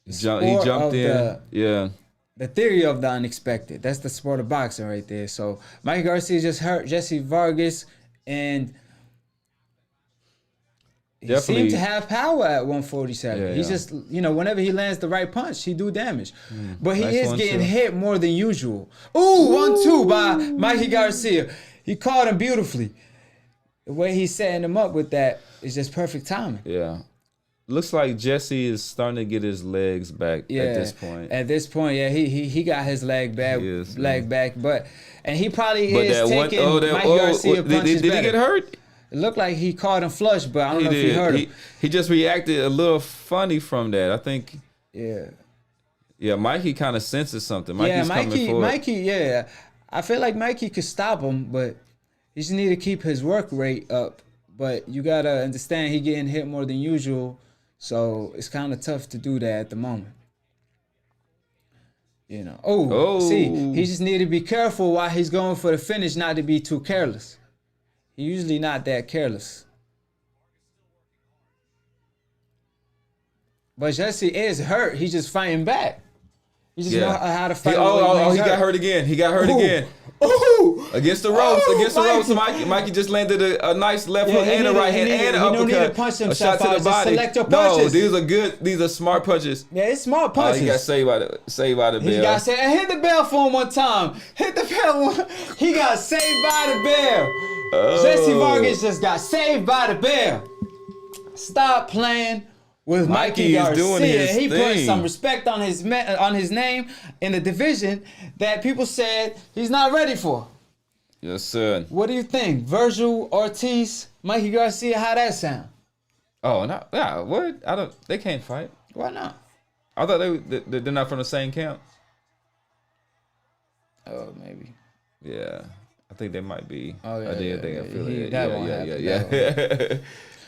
he jumped in. The theory of the unexpected. That's the sport of boxing right there. So Mikey Garcia just hurt Jessie Vargas, and he seemed to have power at 147. He's just, whenever he lands the right punch, he do damage. But he is getting hit more than usual. Ooh, 1-2 by Mikey Garcia. He caught him beautifully. The way he's setting him up with that is just perfect timing. Yeah. Looks like Jessie is starting to get his legs back at this point. At this point, he got his leg back, and he probably is taking Mikey Garcia punches Did he get hurt? It looked like he caught him flush, but I don't know if he hurt him. He just reacted a little funny from that. I think. Yeah, Mikey kind of senses something. Mikey. I feel like Mikey could stop him, but he just need to keep his work rate up. But you gotta understand he getting hit more than usual, so it's kind of tough to do that at the moment. See, he just need to be careful while he's going for the finish, not to be too careless. He's usually not that careless. But Jessie is hurt. He's just fighting back. He just know how to fight. He got hurt again. Ooh. Against the ropes. Mikey just landed a nice left hook and a right hand and an uppercut. He don't need to punch himself. A shot to the body. Select your punches. No, these are smart punches. Yeah, it's smart punches. He got saved by the bell. He got saved. Hit the bell for him one time. Hit the bell. He got saved by the bell. Jessie Vargas just got saved by the bell. Stop playing with Mikey Garcia. He put some respect on his name in the division that people said he's not ready for. Yes, sir. What do you think? Virgil Ortiz, Mikey Garcia, how that sound? Oh, no. Yeah, what? They can't fight. Why not? I thought they're not from the same camp. Oh, maybe. Yeah. I think they might be. Oh, yeah. I feel it. Yeah.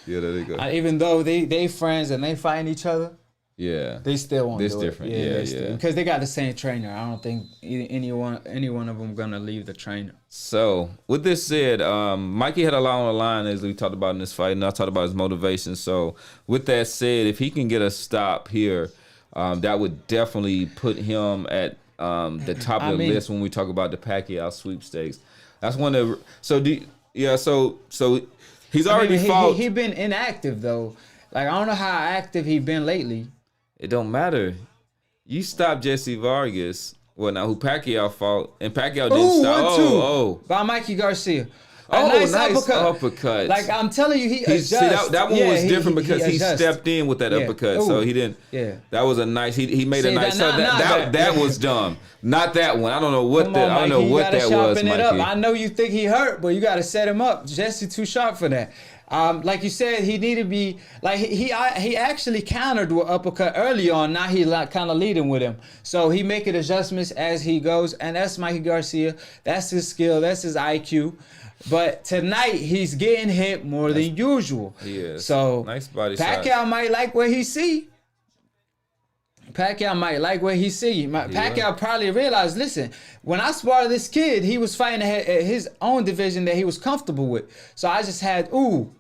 Yeah, there you go. Even though they friends and they fighting each other, they still won't do it. It's different. Yeah. Because they got the same trainer. I don't think any one of them gonna leave the trainer. So with this said, Mikey had a lot on the line as we talked about in this fight, and I talked about his motivation. So with that said, if he can get a stop here, that would definitely put him at the top of the list when we talk about the Pacquiao sweepstakes. That's one of so. He's already fought. He been inactive though. Like I don't know how active he been lately. It don't matter. You stop Jessie Vargas. Well, now who Pacquiao fought, and Pacquiao didn't stop. By Mikey Garcia. Nice uppercut. Like I'm telling you, he adjusts. See, that one was different because he stepped in with that uppercut, so he didn't. Yeah. That was a nice. He made a nice. That was dumb. Not that one. I don't know what that. I don't know what that was, Mikey. I know you think he hurt, but you got to set him up. Jessie too sharp for that. Like you said, he needed to be like he actually countered with uppercut early on. Now he like kind of leading with him, so he making adjustments as he goes, and that's Mikey Garcia. That's his skill. That's his IQ. But tonight he's getting hit more than usual. He is. So nice body Pacquiao shot. might like what he see. Pacquiao probably realized, listen, when I sparred this kid, he was fighting at his own division that he was comfortable with. So I just had,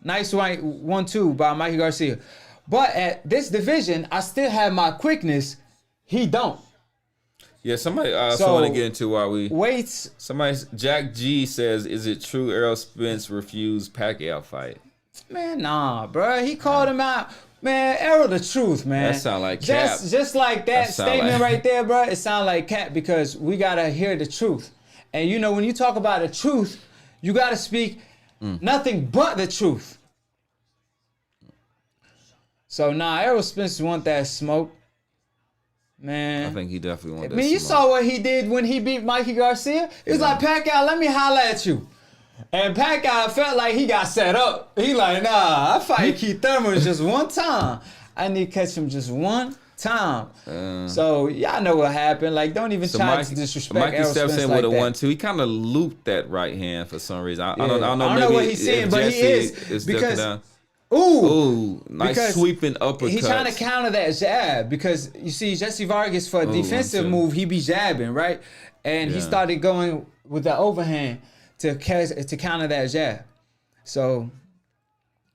nice 1-2 by Mikey Garcia. But at this division, I still have my quickness. He don't. Yeah, somebody also want to get into why we... Weights. Jack G says, is it true Errol Spence refused Pacquiao fight? Man, nah, bro. He called him out. Man, Errol the truth, man. That sound like cap. Just like that statement right there, bro, it sound like cap because we got to hear the truth. And, when you talk about the truth, you got to speak nothing but the truth. So, Errol Spence want that smoke. Man. I think he definitely wants that you smoke. saw what he did when he beat Mikey Garcia. It was like, Pacquiao, let me holler at you. And Pacquiao felt like he got set up. He like, nah, I fight Keith Thurman just one time. I need to catch him just one time. So y'all know what happened. Like, don't even try to disrespect Mikey Errol steps Spence in like with a that. 1-2. He kind of looped that right hand for some reason. I Yeah. don't know. I don't know maybe what he's saying, if but he Jessie is ducking because down. ooh, Nice because sweeping uppercut. He's trying to counter that jab because you see Jessie Vargas for a defensive 1-2. move, he be jabbing, right? And he started going with the overhand to counter that jab. So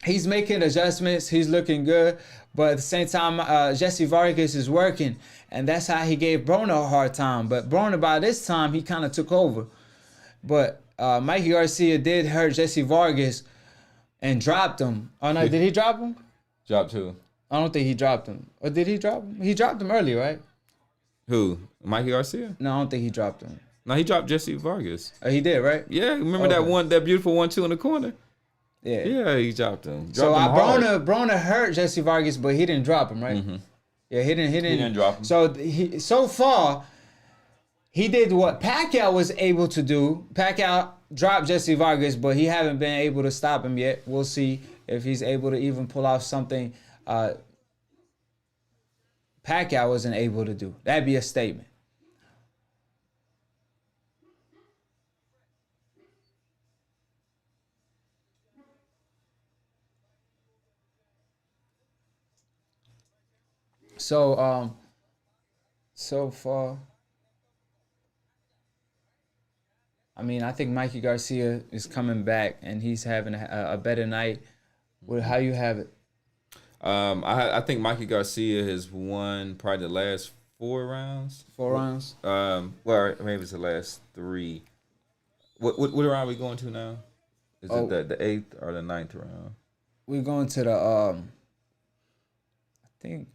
he's making adjustments. He's looking good. But at the same time, Jessie Vargas is working. And that's how he gave Broner a hard time. But Broner, by this time, he kind of took over. But Mikey Garcia did hurt Jessie Vargas and dropped him. Oh, no, did he drop him? Drop 2. I don't think he dropped him. Or did he drop him? He dropped him early, right? Who? Mikey Garcia? No, I don't think he dropped him. No, he dropped Jessie Vargas. Oh, he did, right? Yeah, remember that beautiful 1-2 in the corner? Yeah. Yeah, he dropped him. So Broner hurt Jessie Vargas, but he didn't drop him, right? Mm-hmm. Yeah, he didn't drop him. So so far, he did what Pacquiao was able to do. Pacquiao dropped Jessie Vargas, but he haven't been able to stop him yet. We'll see if he's able to even pull off something Pacquiao wasn't able to do. That'd be a statement. So so far, I mean, I think Mikey Garcia is coming back and he's having a better night. How you have it? I think Mikey Garcia has won probably the last 4 rounds. 4 rounds? Well, maybe it's the last 3. What round are we going to now? Is it the 8th or the 9th round? We're going to the I think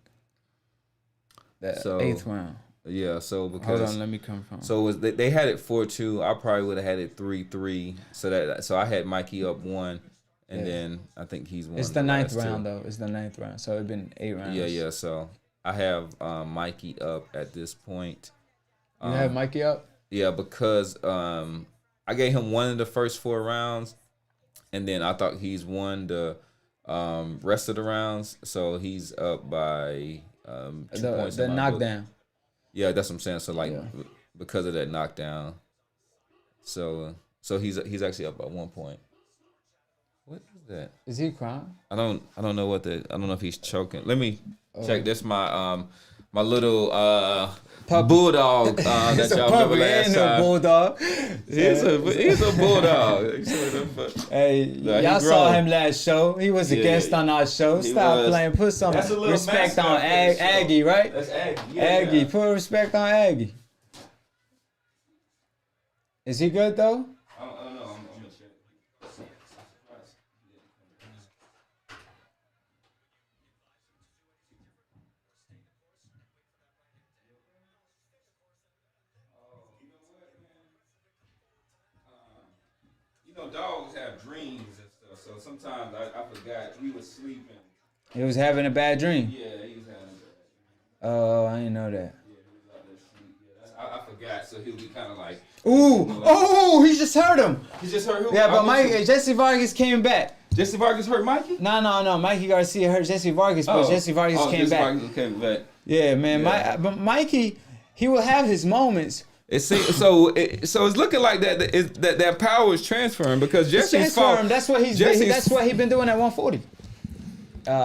the 8th round. Yeah, so because hold on, let me confirm. So it was they had it 4-2. I probably would have had it 3-3. So I had Mikey up 1, and then I think he's won. It's the 9th round though. It's the 9th round. So it's been 8 rounds. Yeah. So I have Mikey up at this point. You have Mikey up? Yeah, because I gave him 1 of the first 4 rounds, and then I thought he's won the rest of the rounds. So he's up by 2 points. The knockdown. Yeah, that's what I'm saying. So because of that knockdown, so he's actually up by 1 point. What is that? Is he crying? I don't know I don't know if he's choking. Let me check. This my my little bulldog that y'all remember last time. Bulldog. He's a bulldog. Hey, y'all saw him last show. He was a guest on our show. Stop playing. Put some respect on Aggie, right? That's Aggie. Aggie, put respect on Aggie. Is he good though? I don't know. I'm gonna check. You know, dogs have dreams and stuff, so sometimes I forgot he was sleeping. He was having a bad dream. Yeah, he was having a bad dream. Oh, I didn't know that. Yeah, he was out there sleeping. Yeah, I forgot, so he'll be kind of like. Ooh, he just hurt him. He just hurt who? Yeah, but Jessie Vargas came back. Jessie Vargas hurt Mikey? No. Mikey Garcia hurt Jessie Vargas, but Jessie Vargas came back. Vargas came back. Yeah, man. Yeah. But Mikey, he will have his moments. So it's looking like that power is transferring because Jessie's fought. That's what he's been doing at 140.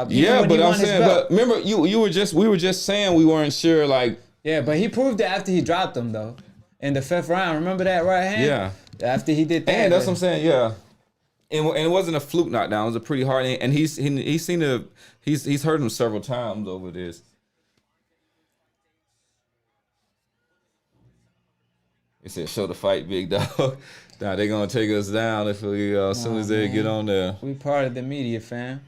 Yeah, but I'm saying, but remember, we were just saying we weren't sure, like. Yeah, but he proved it after he dropped him though, in the 5th round. Remember that right hand? Yeah. After he did that. And that's what I'm saying. Yeah. And it wasn't a fluke knockdown. It was a pretty hard. And he's hurt him several times over this. He said, "Show the fight, big dog." Nah, they're gonna take us down if we as soon as they get on there. We part of the media, fam.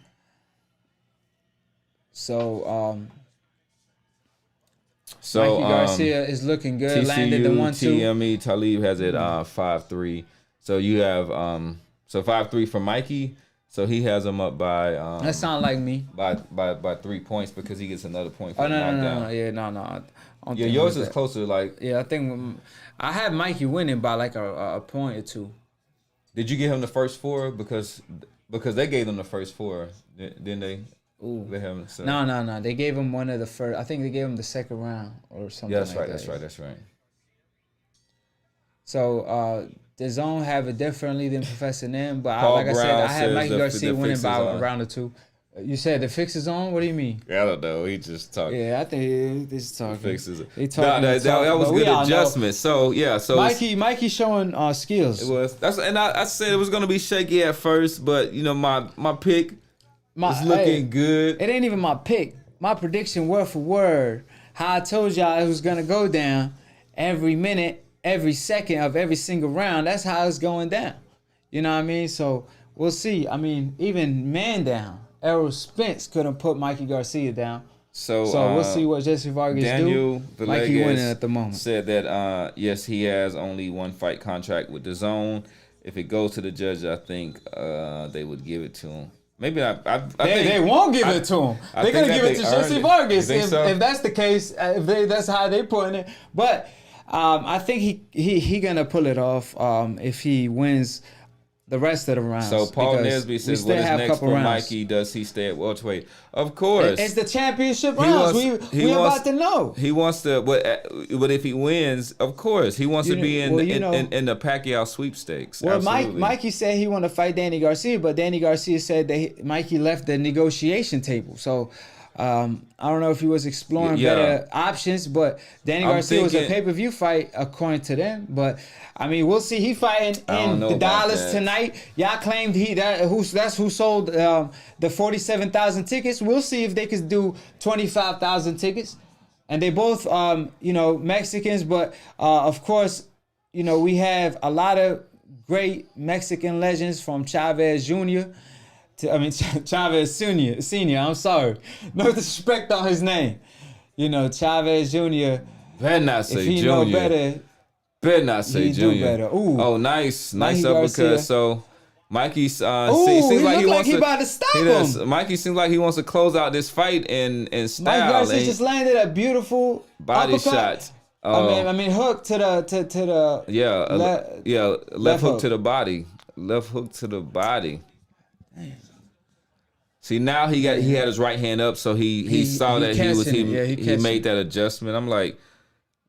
So Mikey Garcia is looking good. TCU, landed the 1-2. TME Talib has it 5-3. So you have 5-3 for Mikey. So he has him up by that sound like me. By 3 points because he gets another point for knockdown. Yeah, yours is closer. Like I think I had Mikey winning by like a point or 2. Did you give him the first 4 because they gave him the first 4, didn't they? Ooh. They haven't. So. No. They gave him one of the first. I think they gave him the second round or something. Yeah, that's like right. that. That's right. So the zone have it differently than Professor Nim, but Paul like I said, I Brown had says Mikey Garcia the winning fix by is on. a round or 2. You said the fix is on? What do you mean? I don't know. He just talking. Yeah, I think he's talking. Fixes it. They talking. That was good adjustment. So yeah, so Mikey showing skills. it was. I said it was gonna be shaky at first, but my pick is looking good. It ain't even my pick. My prediction word for word. How I told y'all it was gonna go down every minute, every second of every single round. That's how it's going down. You know what I mean? So we'll see. I mean, even man down. Errol Spence couldn't put Mikey Garcia down. So we'll see what Jessie Vargas Daniel do. Mikey winning at the moment. Said that yes, he has only 1 fight contract with the zone. If it goes to the judge, I think they would give it to him. Maybe I think they won't give it to him. They're gonna give it to Jessie Vargas if that's the case. That's how they putting it. But I think he gonna pull it off if he wins the rest of the rounds. So Paul Nesby says, "What is next for Mikey? Does he stay at welterweight?" Of course, it's the championship rounds. We about to know. He wants to, but if he wins, of course, he wants to be in the Pacquiao sweepstakes. Well, absolutely. Mikey said he wanted to fight Danny Garcia, but Danny Garcia said that Mikey left the negotiation table. So I don't know if he was exploring better options, but Danny Garcia was a pay-per-view fight according to them. But I mean, we'll see. He fighting in the Dallas tonight. Y'all claimed that's who sold the 47,000 tickets. We'll see if they could do 25,000 tickets. And they both Mexicans, but of course, we have a lot of great Mexican legends from Chavez Jr. Chavez Senior. I'm sorry. No disrespect on his name. Chavez Jr. Better not say if he Jr. know better, better not say he Jr. do better. Ooh. Oh, nice Mikey uppercut. Garcia. So Mikey seems he like he look wants he to. about to stop him. Mikey seems like he wants to close out this fight in style. Mikey Garcia just landed a beautiful body uppercut. shot. I mean hook to the left hook to the body. Left hook to the body. Damn. See, now he had his right hand up, so he saw that he made that adjustment. I'm like,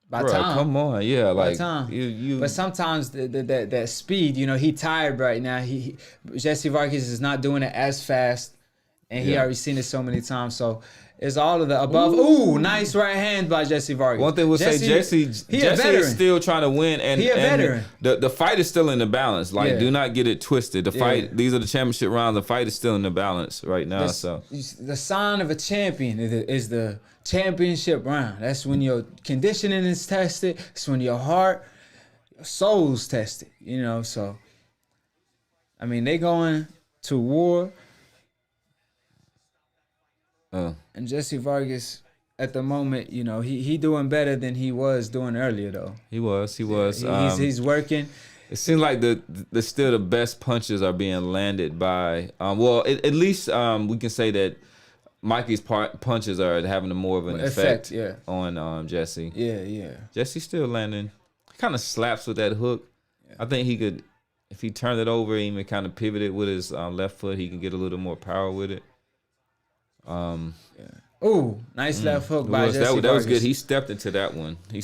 by bro, time. come on, yeah, like time. you. But sometimes that speed, he tired right now. Jessie Vargas is not doing it as fast, and he already seen it so many times. So it's all of the above. Ooh, nice right hand by Jessie Vargas. One thing we'll say, Jessie is still trying to win, and he a veteran. The fight is still in the balance. Like, do not get it twisted. The fight, these are the championship rounds. The fight is still in the balance right now. So the sign of a champion is the championship round. That's when your conditioning is tested. It's when your heart, your soul's tested. So I mean, they going to war. And Jessie Vargas, at the moment, he doing better than he was doing earlier, though. He was. He's working. It seems like the still the best punches are being landed by. At least we can say that Mikey's punches are having more of an effect on Jessie. Yeah. Jessie still landing. Kind of slaps with that hook. Yeah. I think he could, if he turned it over, even kind of pivoted with his left foot, he can get a little more power with it. Ooh, nice left hook by Jessie Vargas. That was good. He stepped into that one. He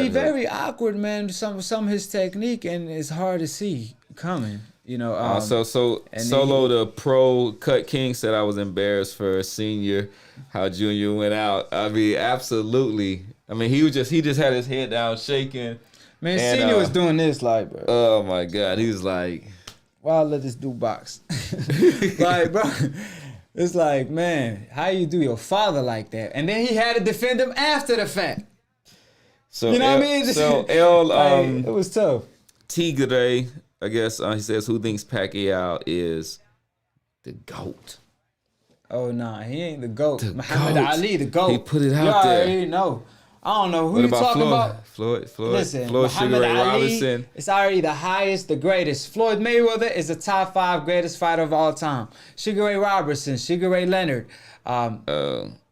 very awkward, man. Some of his technique, and it's hard to see coming. Solo the pro cut king said I was embarrassed for a senior how Junior went out. I mean, absolutely. I mean, he just had his head down shaking. Man, Senior was doing this like, bro. Oh my God, he was like, "Why let this dude box?" Like, bro. It's like, man, how you do your father like that? And then he had to defend him after the fact. So you know what I mean? So it was tough. Tigre, I guess he says, who thinks Pacquiao is the GOAT? Oh nah, he ain't the GOAT. Muhammad Ali, the GOAT. He put it out there. You already know. I don't know who you talking about. Floyd. Listen, Floyd Sugar Ray Robinson. It's already the highest, the greatest. Floyd Mayweather is the top 5 greatest fighter of all time. Sugar Ray Robertson, Sugar Ray Leonard,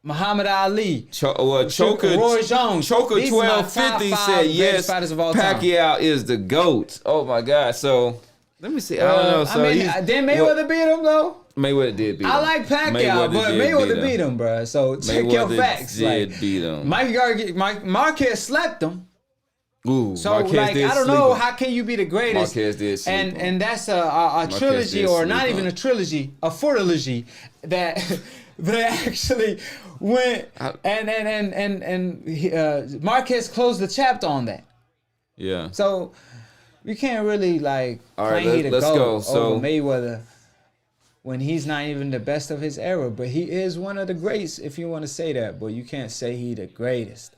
Muhammad Ali, Choker, Roy Jones. Choker 1250 said yes. Pacquiao is the GOAT. Oh my God! So Let me see. I don't know. So did Mayweather beat him though? Mayweather did beat him. I like Pacquiao, but Mayweather beat him, bro. So check your facts. Did beat him. Marquez slept him. Ooh, so Marquez like did I don't sleep know him. how can you be the greatest? Marquez did sleep and that's a trilogy or not even a trilogy, a fourlogy that actually went and Marquez closed the chapter on that. Yeah. So we can't really like claim he the let's GOAT go. So over Mayweather when he's not even the best of his era, but he is one of the greats if you want to say that. But you can't say he the greatest.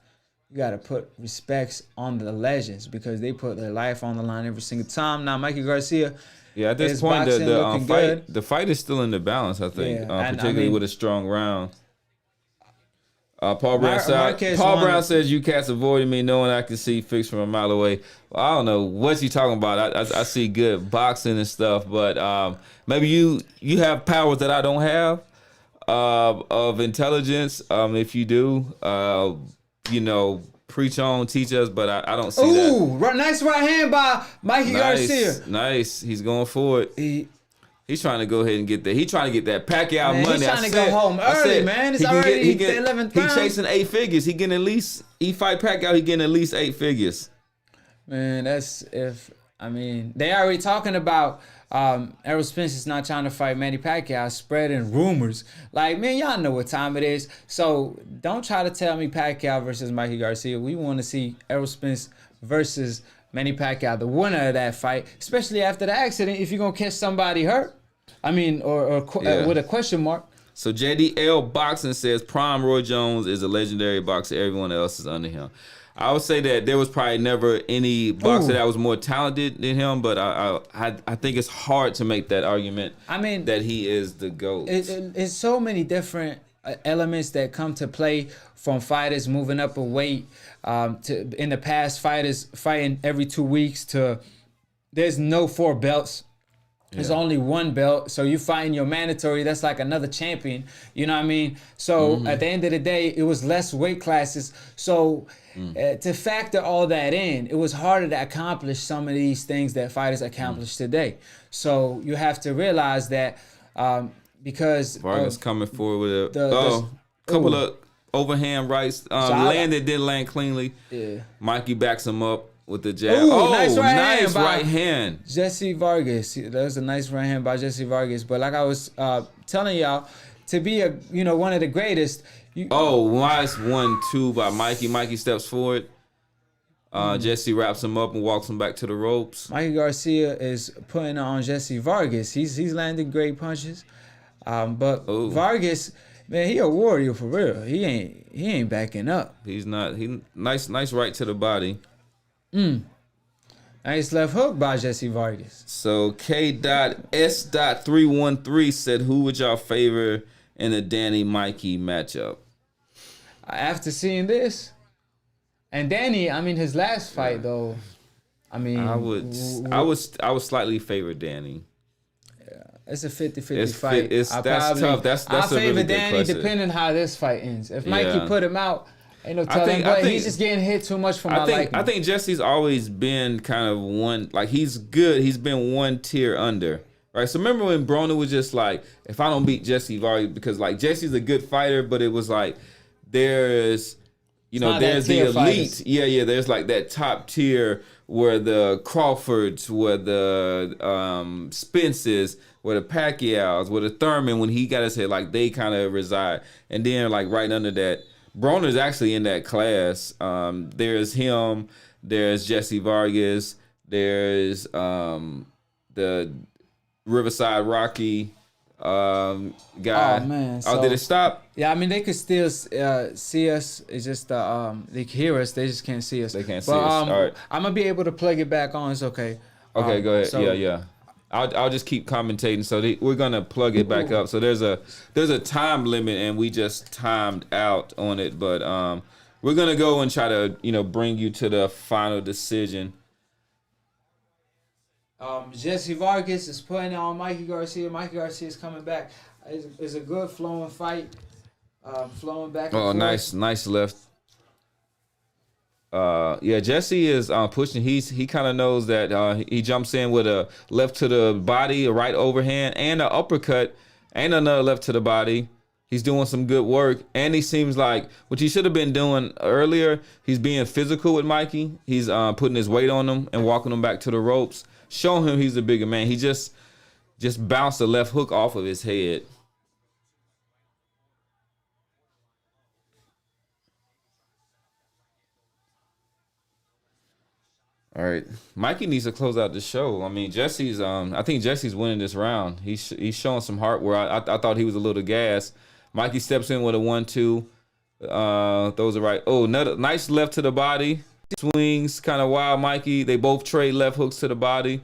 You got to put respects on the legends because they put their life on the line every single time. Now, Mikey Garcia, at this point, the fight is still in the balance, I think, particularly with a strong round. Paul Brown says, you cats avoiding me knowing I can see fixed from a mile away. Well, I don't know what you talking about. I see good boxing and stuff, but maybe you have powers that I don't have of intelligence. If you do, preach on, teach us, but I don't see that. Ooh, nice right hand by Mikey Garcia. Nice. He's going for it. He's trying to go ahead and get that. He's trying to get that Pacquiao money. He's trying to go home early, man. It's already the 11th round. He's chasing 8 figures. He fight Pacquiao, he getting at least 8 figures. Man, they already talking about Errol Spence is not trying to fight Manny Pacquiao, spreading rumors. Like, man, y'all know what time it is. So don't try to tell me Pacquiao versus Mikey Garcia. We want to see Errol Spence versus Manny Pacquiao, the winner of that fight, especially after the accident. If you're going to catch somebody hurt, with a question mark. So JDL Boxing says Prime Roy Jones is a legendary boxer. Everyone else is under him. I would say that there was probably never any boxer that was more talented than him, but I think it's hard to make that argument. That he is the GOAT. It's so many different elements that come to play, from fighters moving up a weight to in the past fighters fighting every 2 weeks to there's no 4 belts. There's only 1 belt, so you fighting your mandatory. That's like another champion. You know what I mean? So at the end of the day, it was less weight classes. So to factor all that in, it was harder to accomplish some of these things that fighters accomplish today. So you have to realize that because Vargas coming forward with a couple of overhand rights, didn't land cleanly. Yeah. Mikey backs him up with the jab. Nice right hand. Jessie Vargas. That was a nice right hand by Jessie Vargas. But like I was telling y'all, to be one of the greatest. Nice 1-2 by Mikey. Mikey steps forward. Jessie wraps him up and walks him back to the ropes. Mikey Garcia is putting on Jessie Vargas. He's landing great punches. But Vargas, man, he a warrior for real. He ain't backing up. He's not. He nice right to the body. Nice left hook by Jessie Vargas. So K.S.313 said, who would y'all favor in the Danny Mikey matchup? After seeing this, and Danny, his last fight though, I would slightly favor Danny. It's a 50-50 fight. That's tough. That's I favor really Danny question. depending how this fight ends. If Mikey put him out, ain't no telling. But he's just getting hit too much for my liking. I think Jesse's always been kind of one, like he's good. He's been one tier under. Right, so remember when Broner was just like, if I don't beat Jessie Vargas, because like Jesse's a good fighter, but it was like there's the elite. Fighters. Yeah, there's like that top tier where the Crawfords, where the Spences, where the Pacquiaos, where the Thurman, when he got his head, like they kind of reside. And then like right under that, Broner's actually in that class. There's him, there's Jessie Vargas, there's the Riverside Rocky guy. Oh man! Did it stop? Yeah, they could still see us. It's just they can hear us. They just can't see us. They can't see us. All right. I'm gonna be able to plug it back on. It's okay. Okay, go ahead. Yeah. I'll just keep commentating. So we're gonna plug it back up. So there's a time limit, and we just timed out on it. But we're gonna go and try to bring you to the final decision. Jessie Vargas is putting on Mikey Garcia. Mikey Garcia is coming back. It's a good flowing fight. Flowing back and forth. Nice left. Yeah, Jessie is pushing. He kind of knows that he jumps in with a left to the body, a right overhand, and an uppercut, and another left to the body. He's doing some good work, and he seems like what he should have been doing earlier. He's being physical with Mikey. He's putting his weight on him and walking him back to the ropes, showing him he's a bigger man. He just bounced a left hook off of his head. All right, Mikey needs to close out the show. I mean, I think Jesse's winning this round. He's showing some heart where I thought he was a little gassed. Mikey steps in with a 1-2, throws it right. Oh, another nice left to the body. Swings kind of wild, Mikey. They both trade left hooks to the body.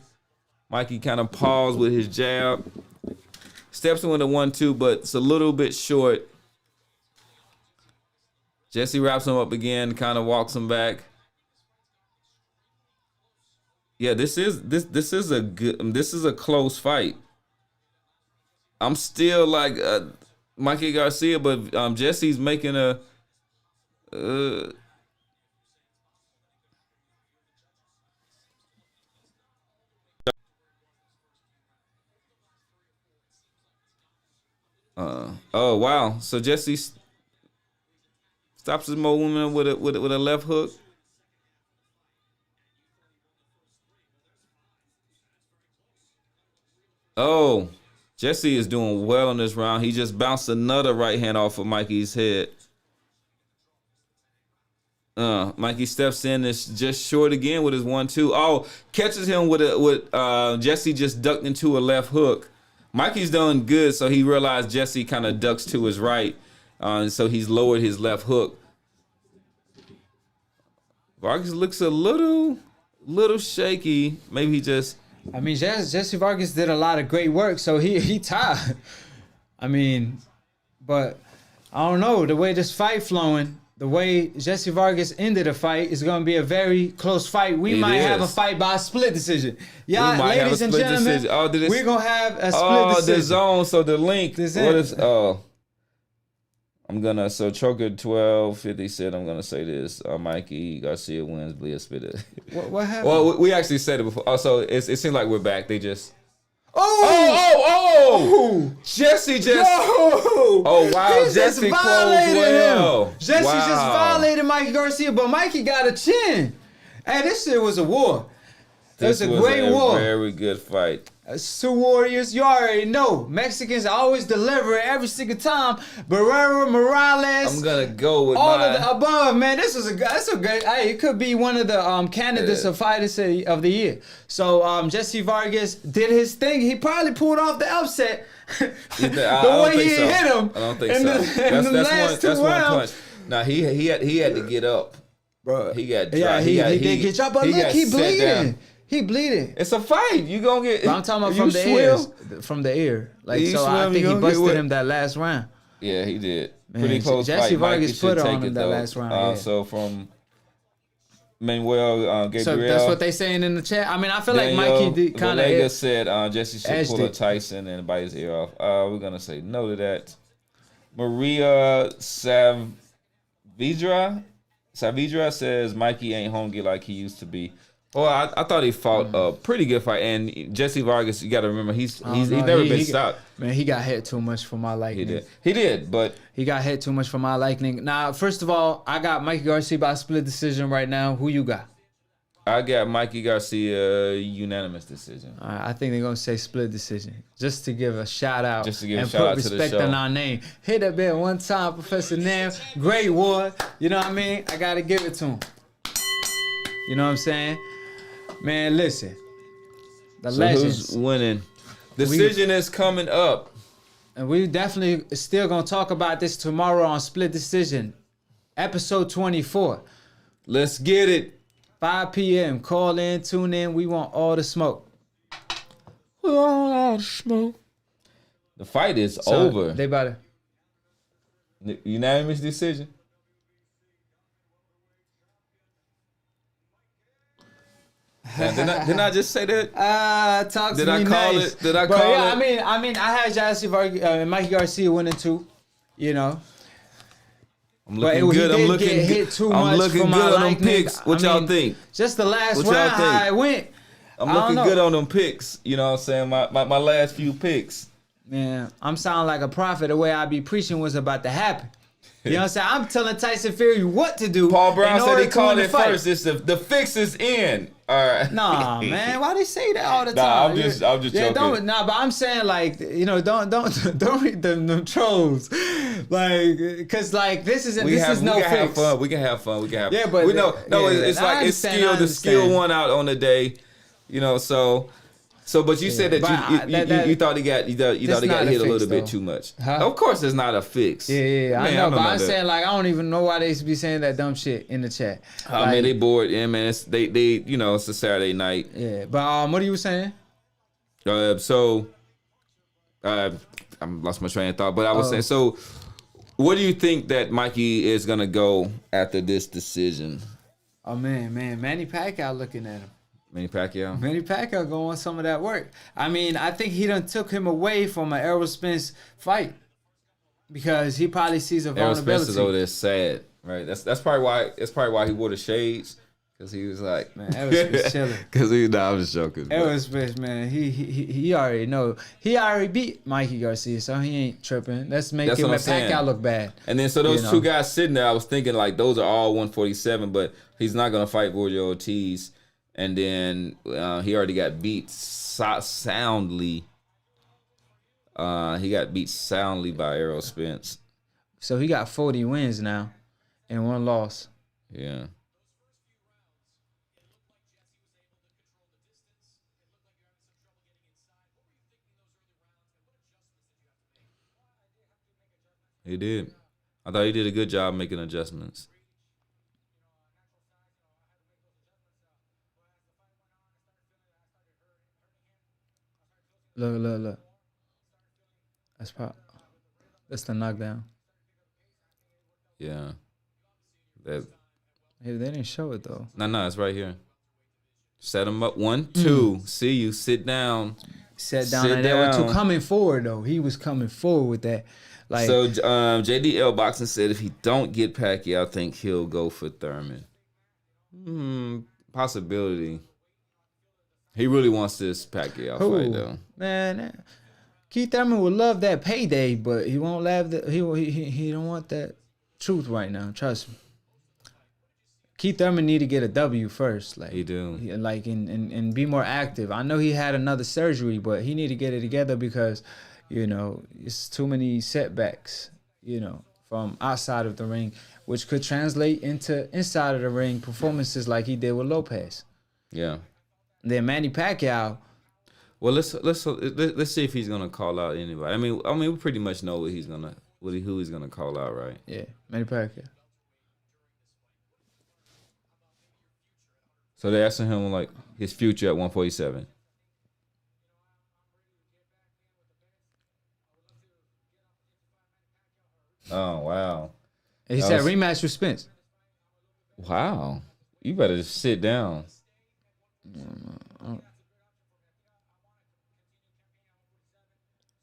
Mikey kind of paused with his jab. Steps in with a 1-2, but it's a little bit short. Jessie wraps him up again, kind of walks him back. Yeah, this is a close fight. I'm still like Mikey Garcia, but Jesse's making a oh wow. So Jesse stops his movement with a left hook. Oh, Jessie is doing well in this round. He just bounced another right hand off of Mikey's head. Mikey steps in, it's just short again with his 1-2. Oh, catches him with Jessie just ducked into a left hook. Mikey's done good, so he realized Jessie kind of ducks to his right, so he's lowered his left hook. Vargas looks a little shaky. Maybe he just. I mean, Jesse Vargas did a lot of great work, so he tied. I mean, but I don't know, the way this fight flowing, the way Jesse Vargas ended the fight is going to be a very close fight. We might have a fight by a split decision. Yeah, ladies and gentlemen, we're going to have a split decision. The zone, so the link. So Choker 1250 said, I'm going to say this. Mikey Garcia wins, Bleed Spitter. What happened? Well, we actually said it before. Also, it seems like we're back. They just. Oh! Jessie just. Oh, wow. Jessie closed well. Jessie just violated Mikey Garcia, but Mikey got a chin. Hey, this shit was a war. This was a great war. Very good fight. It's two warriors. You already know. Mexicans always deliver every single time. Barrera, Morales. I'm gonna go with all of the above, man. That's a great. Hey, it could be one of the candidates of fighters of the year. So Jesse Vargas did his thing. He probably pulled off the upset. The way he hit him. I don't think so. That's one punch. Now he had to get up, bro. He got dry. He did get up, but look, he bleeding. He bleeding. It's a fight. You gonna get. But I'm talking about from the ear. From the ear. Like so, I think he busted him that last round. Yeah, he did. Man, pretty close Jesse fight. Vargas put on him that last round. So from Manuel Gabriel. So that's what they saying in the chat. I mean, I feel like Mikey kind of. Vargas said Jesse should pull a Tyson and bite his ear off. We're gonna say no to that. Maria Saavedra says Mikey ain't hungry like he used to be. Well, I thought he fought a pretty good fight, and Jesse Vargas, you got to remember, he's never been stopped. Man, he got hit too much for my liking. He did, but he got hit too much for my liking. Now, first of all, I got Mikey Garcia by split decision right now. Who you got? I got Mikey Garcia unanimous decision. I think they're gonna say split decision, just to give a shout out, just to give and a shout put out to the respect show. on our name. Hit that bit one time, Professor Nam. Great war. You know what I mean? I gotta give it to him. You know what I'm saying? Man, listen. The legends. Who's winning? Decision is coming up. And we definitely still going to talk about this tomorrow on Split Decision. Episode 24. Let's get it. 5 p.m. Call in, tune in. We want all the smoke. We want all the smoke. The fight is over. They about to. Unanimous decision. Didn't I just say that? Talk to Did me I call nice. it? Did I call it? I mean, I had Jesse Vargas, Mikey Garcia winning too. You know. I'm looking good. I'm looking get good. hit too I'm much looking for my good on them liking. picks. What y'all think? Just the last What y'all round, think? how it went. I'm I don't looking know. good on them picks. You know what I'm saying? My last few picks. Man, I'm sounding like a prophet. The way I be preaching was about to happen. You know what I'm saying? I'm telling Tyson Fury what to do. Paul Brown in said order he to called win it the fight. first. It's the fix is in. All right. Nah, man, why they say that all the Nah, time? I'm just joking. But I'm saying like, don't read them trolls, like, cause like this is no We can fix. have fun. We can have fun. Yeah, but we know. No, yeah, it's I like it's understand, skill. I The skill understand. won out on the day. You know, so but you said that you thought he got hit a little bit too much. Huh? Of course, it's not a fix. Yeah, I Man, know, don't but I'm that. saying like I don't even know why they be saying that dumb shit in the chat. Oh man, they bored. Yeah, man, they you know it's a Saturday night. Yeah, but what are you saying? I lost my train of thought, but I was saying, so what do you think that Mikey is gonna go after this decision? Oh man, Manny Pacquiao looking at him. Manny Pacquiao? Manny Pacquiao gonna want some of that work. I mean, I think he done took him away from an Errol Spence fight because he probably sees a Errol vulnerability. Spence is over there sad, right? That's probably why he wore the shades. Cause he was like, Man, Errol Spence chilling. Cause I'm just joking. Errol Spence, man, he already know. He already beat Mikey Garcia, so he ain't tripping. Let's make him and Pacquiao look bad. And then so those two guys sitting there, I was thinking like those are all 147, but he's not gonna fight Vergil Ortiz. And then he already got beat soundly. He got beat soundly by Errol Spence. So he got 40 wins now and 1 loss. Yeah. He did. I thought he did a good job making adjustments. Look. That's the knockdown. Yeah. Hey, they didn't show it though. No, it's right here. Set him up. 1, 2. See you. Sit down. Sat down and they were coming forward though. He was coming forward with that. Like, so JDL Boxing said if he don't get Pacquiao, I think he'll go for Thurman. Possibility. He really wants this Pacquiao fight though. Man, Keith Thurman would love that payday, but he won't love that. He don't want that truth right now. Trust me. Keith Thurman need to get a W first. Like he do. Like and be more active. I know he had another surgery, but he need to get it together because, you know, it's too many setbacks, you know, from outside of the ring, which could translate into inside of the ring performances like he did with Lopez. Yeah. Then Manny Pacquiao. Well, let's see if he's gonna call out anybody. I mean, we pretty much know what who he's gonna call out, right? Yeah, Manny Pacquiao. So they're asking him like his future at 147. Oh wow! And he said rematch with Spence. Wow, you better just sit down.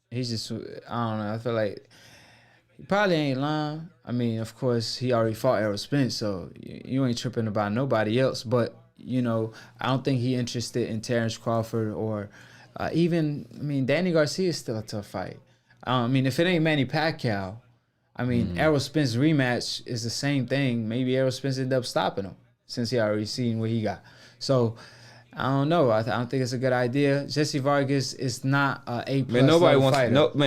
He's just, I don't know. I feel like he probably ain't lying. I mean, of course, he already fought Errol Spence, so you ain't tripping about nobody else. But, you know, I don't think he interested in Terrence Crawford or even, I mean, Danny Garcia is still a tough fight. I mean, if it ain't Manny Pacquiao, I mean, Errol Spence rematch is the same thing. Maybe Errol Spence ended up stopping him since he already seen what he got. So, I don't know. I don't think it's a good idea. Jessie Vargas is not a A+ fighter.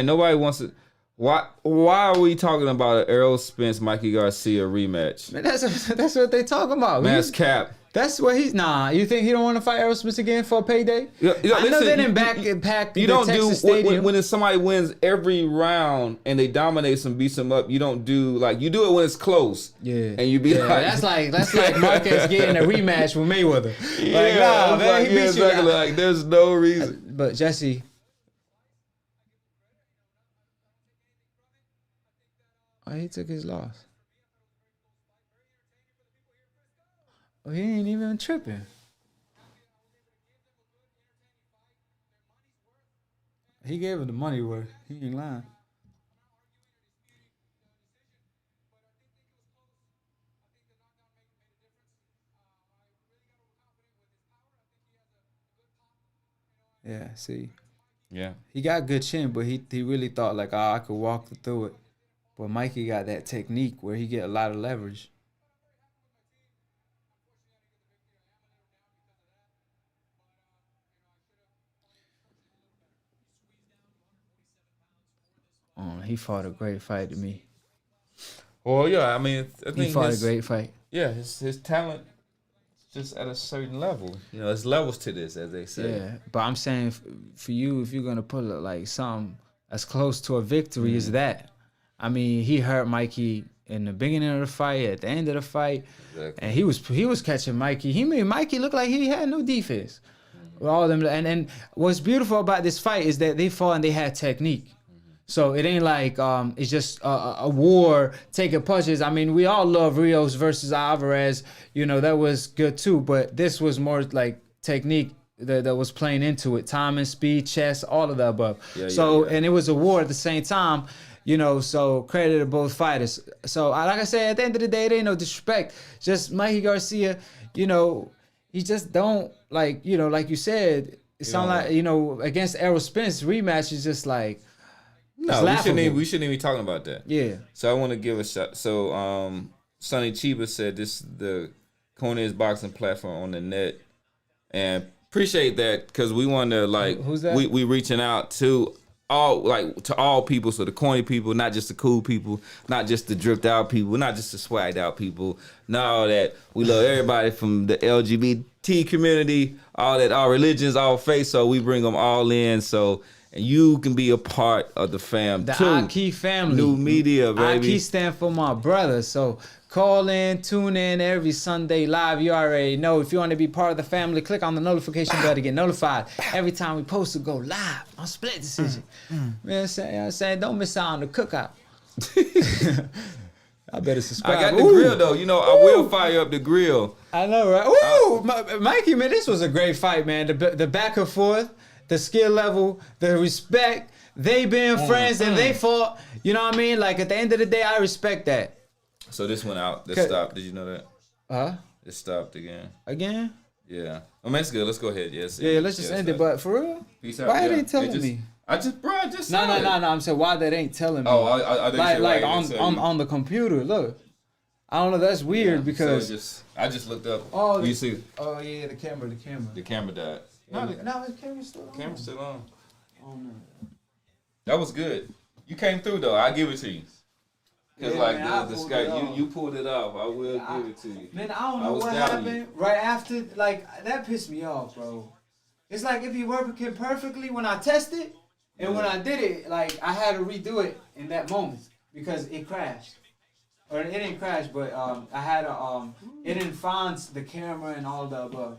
Nobody wants it. Why are we talking about an Errol Spence Mikey Garcia rematch? Man, that's what they talking about. Man, that's cap. That's what he's You think he don't want to fight Errol Spence again for a payday? I know they didn't pack you the don't Texas do Stadium. when somebody wins every round and they dominate some, beats them up. You don't do you do it when it's close. Yeah, and you be that's like Marquez getting a rematch with Mayweather. Like, nah, man, he beat exactly. you. Like there's no reason. But Jessie. Oh, he took his loss. Oh, he ain't even tripping. He gave her the money worth. He ain't lying. Yeah, see. Yeah. He got good chin, but he really thought like, oh, I could walk through it. But Mikey got that technique where he get a lot of leverage. He fought a great fight to me. Well, yeah, I mean, I think He fought a great fight. Yeah, his talent just at a certain level. You know, there's levels to this, as they say. Yeah, but I'm saying for you, if you're gonna put like something as close to a victory as that, I mean, he hurt Mikey in the beginning of the fight, at the end of the fight, and he was catching Mikey. He made Mikey look like he had no defense. With all them, and what's beautiful about this fight is that they fought and they had technique. So it ain't like it's just a war taking punches. I mean, we all love Rios versus Alvarez. You know, that was good too. But this was more like technique that was playing into it. Timing, speed, chess, all of the above. And it was a war at the same time. You know, so credit to both fighters. So like I said, at the end of the day, it ain't no disrespect. Just Mikey Garcia, you know, he just don't like, you know, like you said, it sound like, you know, against Errol Spence rematch is just like, no, we shouldn't even be talking about that. Yeah. So I want to give a shot. So Sonny Chiba said this is the corniest boxing platform on the net, and appreciate that because we want to like who's that? We reaching out to all people. So the corny people, not just the cool people, not just the dripped out people, not just the swagged out people. No, that we love everybody from the LGBT community, all religions, all faiths. So we bring them all in. So. And you can be a part of the fam the too. Akhi family. New media, baby. Akhi stand for my brother. So call in, tune in every Sunday live. You already know. If you want to be part of the family, click on the notification bell to get notified every time we post to go live on Split Decision. You know what I'm saying? Don't miss out on the cookout. I better subscribe. I got the grill though. You know, I will fire up the grill. I know, right? Mikey, man, this was a great fight, man. The back and forth. The skill level, the respect, they being friends and they fought. You know what I mean? Like at the end of the day, I respect that. So this went out. This stopped. Did you know that? It stopped again. Again? Yeah. I mean, it's good. Let's go ahead. Yes. Yeah, let's just end it. But for real? Peace out. Why they telling me? No. I'm saying why that ain't telling me. Oh, I like on the computer. Look, I don't know. That's weird because so I just looked up. Oh, you see? Oh yeah, the camera. The camera died. No, the camera's still on. Camera's still on. Oh no. That was good. You came through though. I give it to you. Cause the Skype, you pulled it off. I will give it to you. Man, I don't know what happened right after. Like that pissed me off, bro. It's like if you working perfectly when I tested, and when I did it, like I had to redo it in that moment because it crashed. Or it didn't crash, but I had it didn't find the camera and all the above.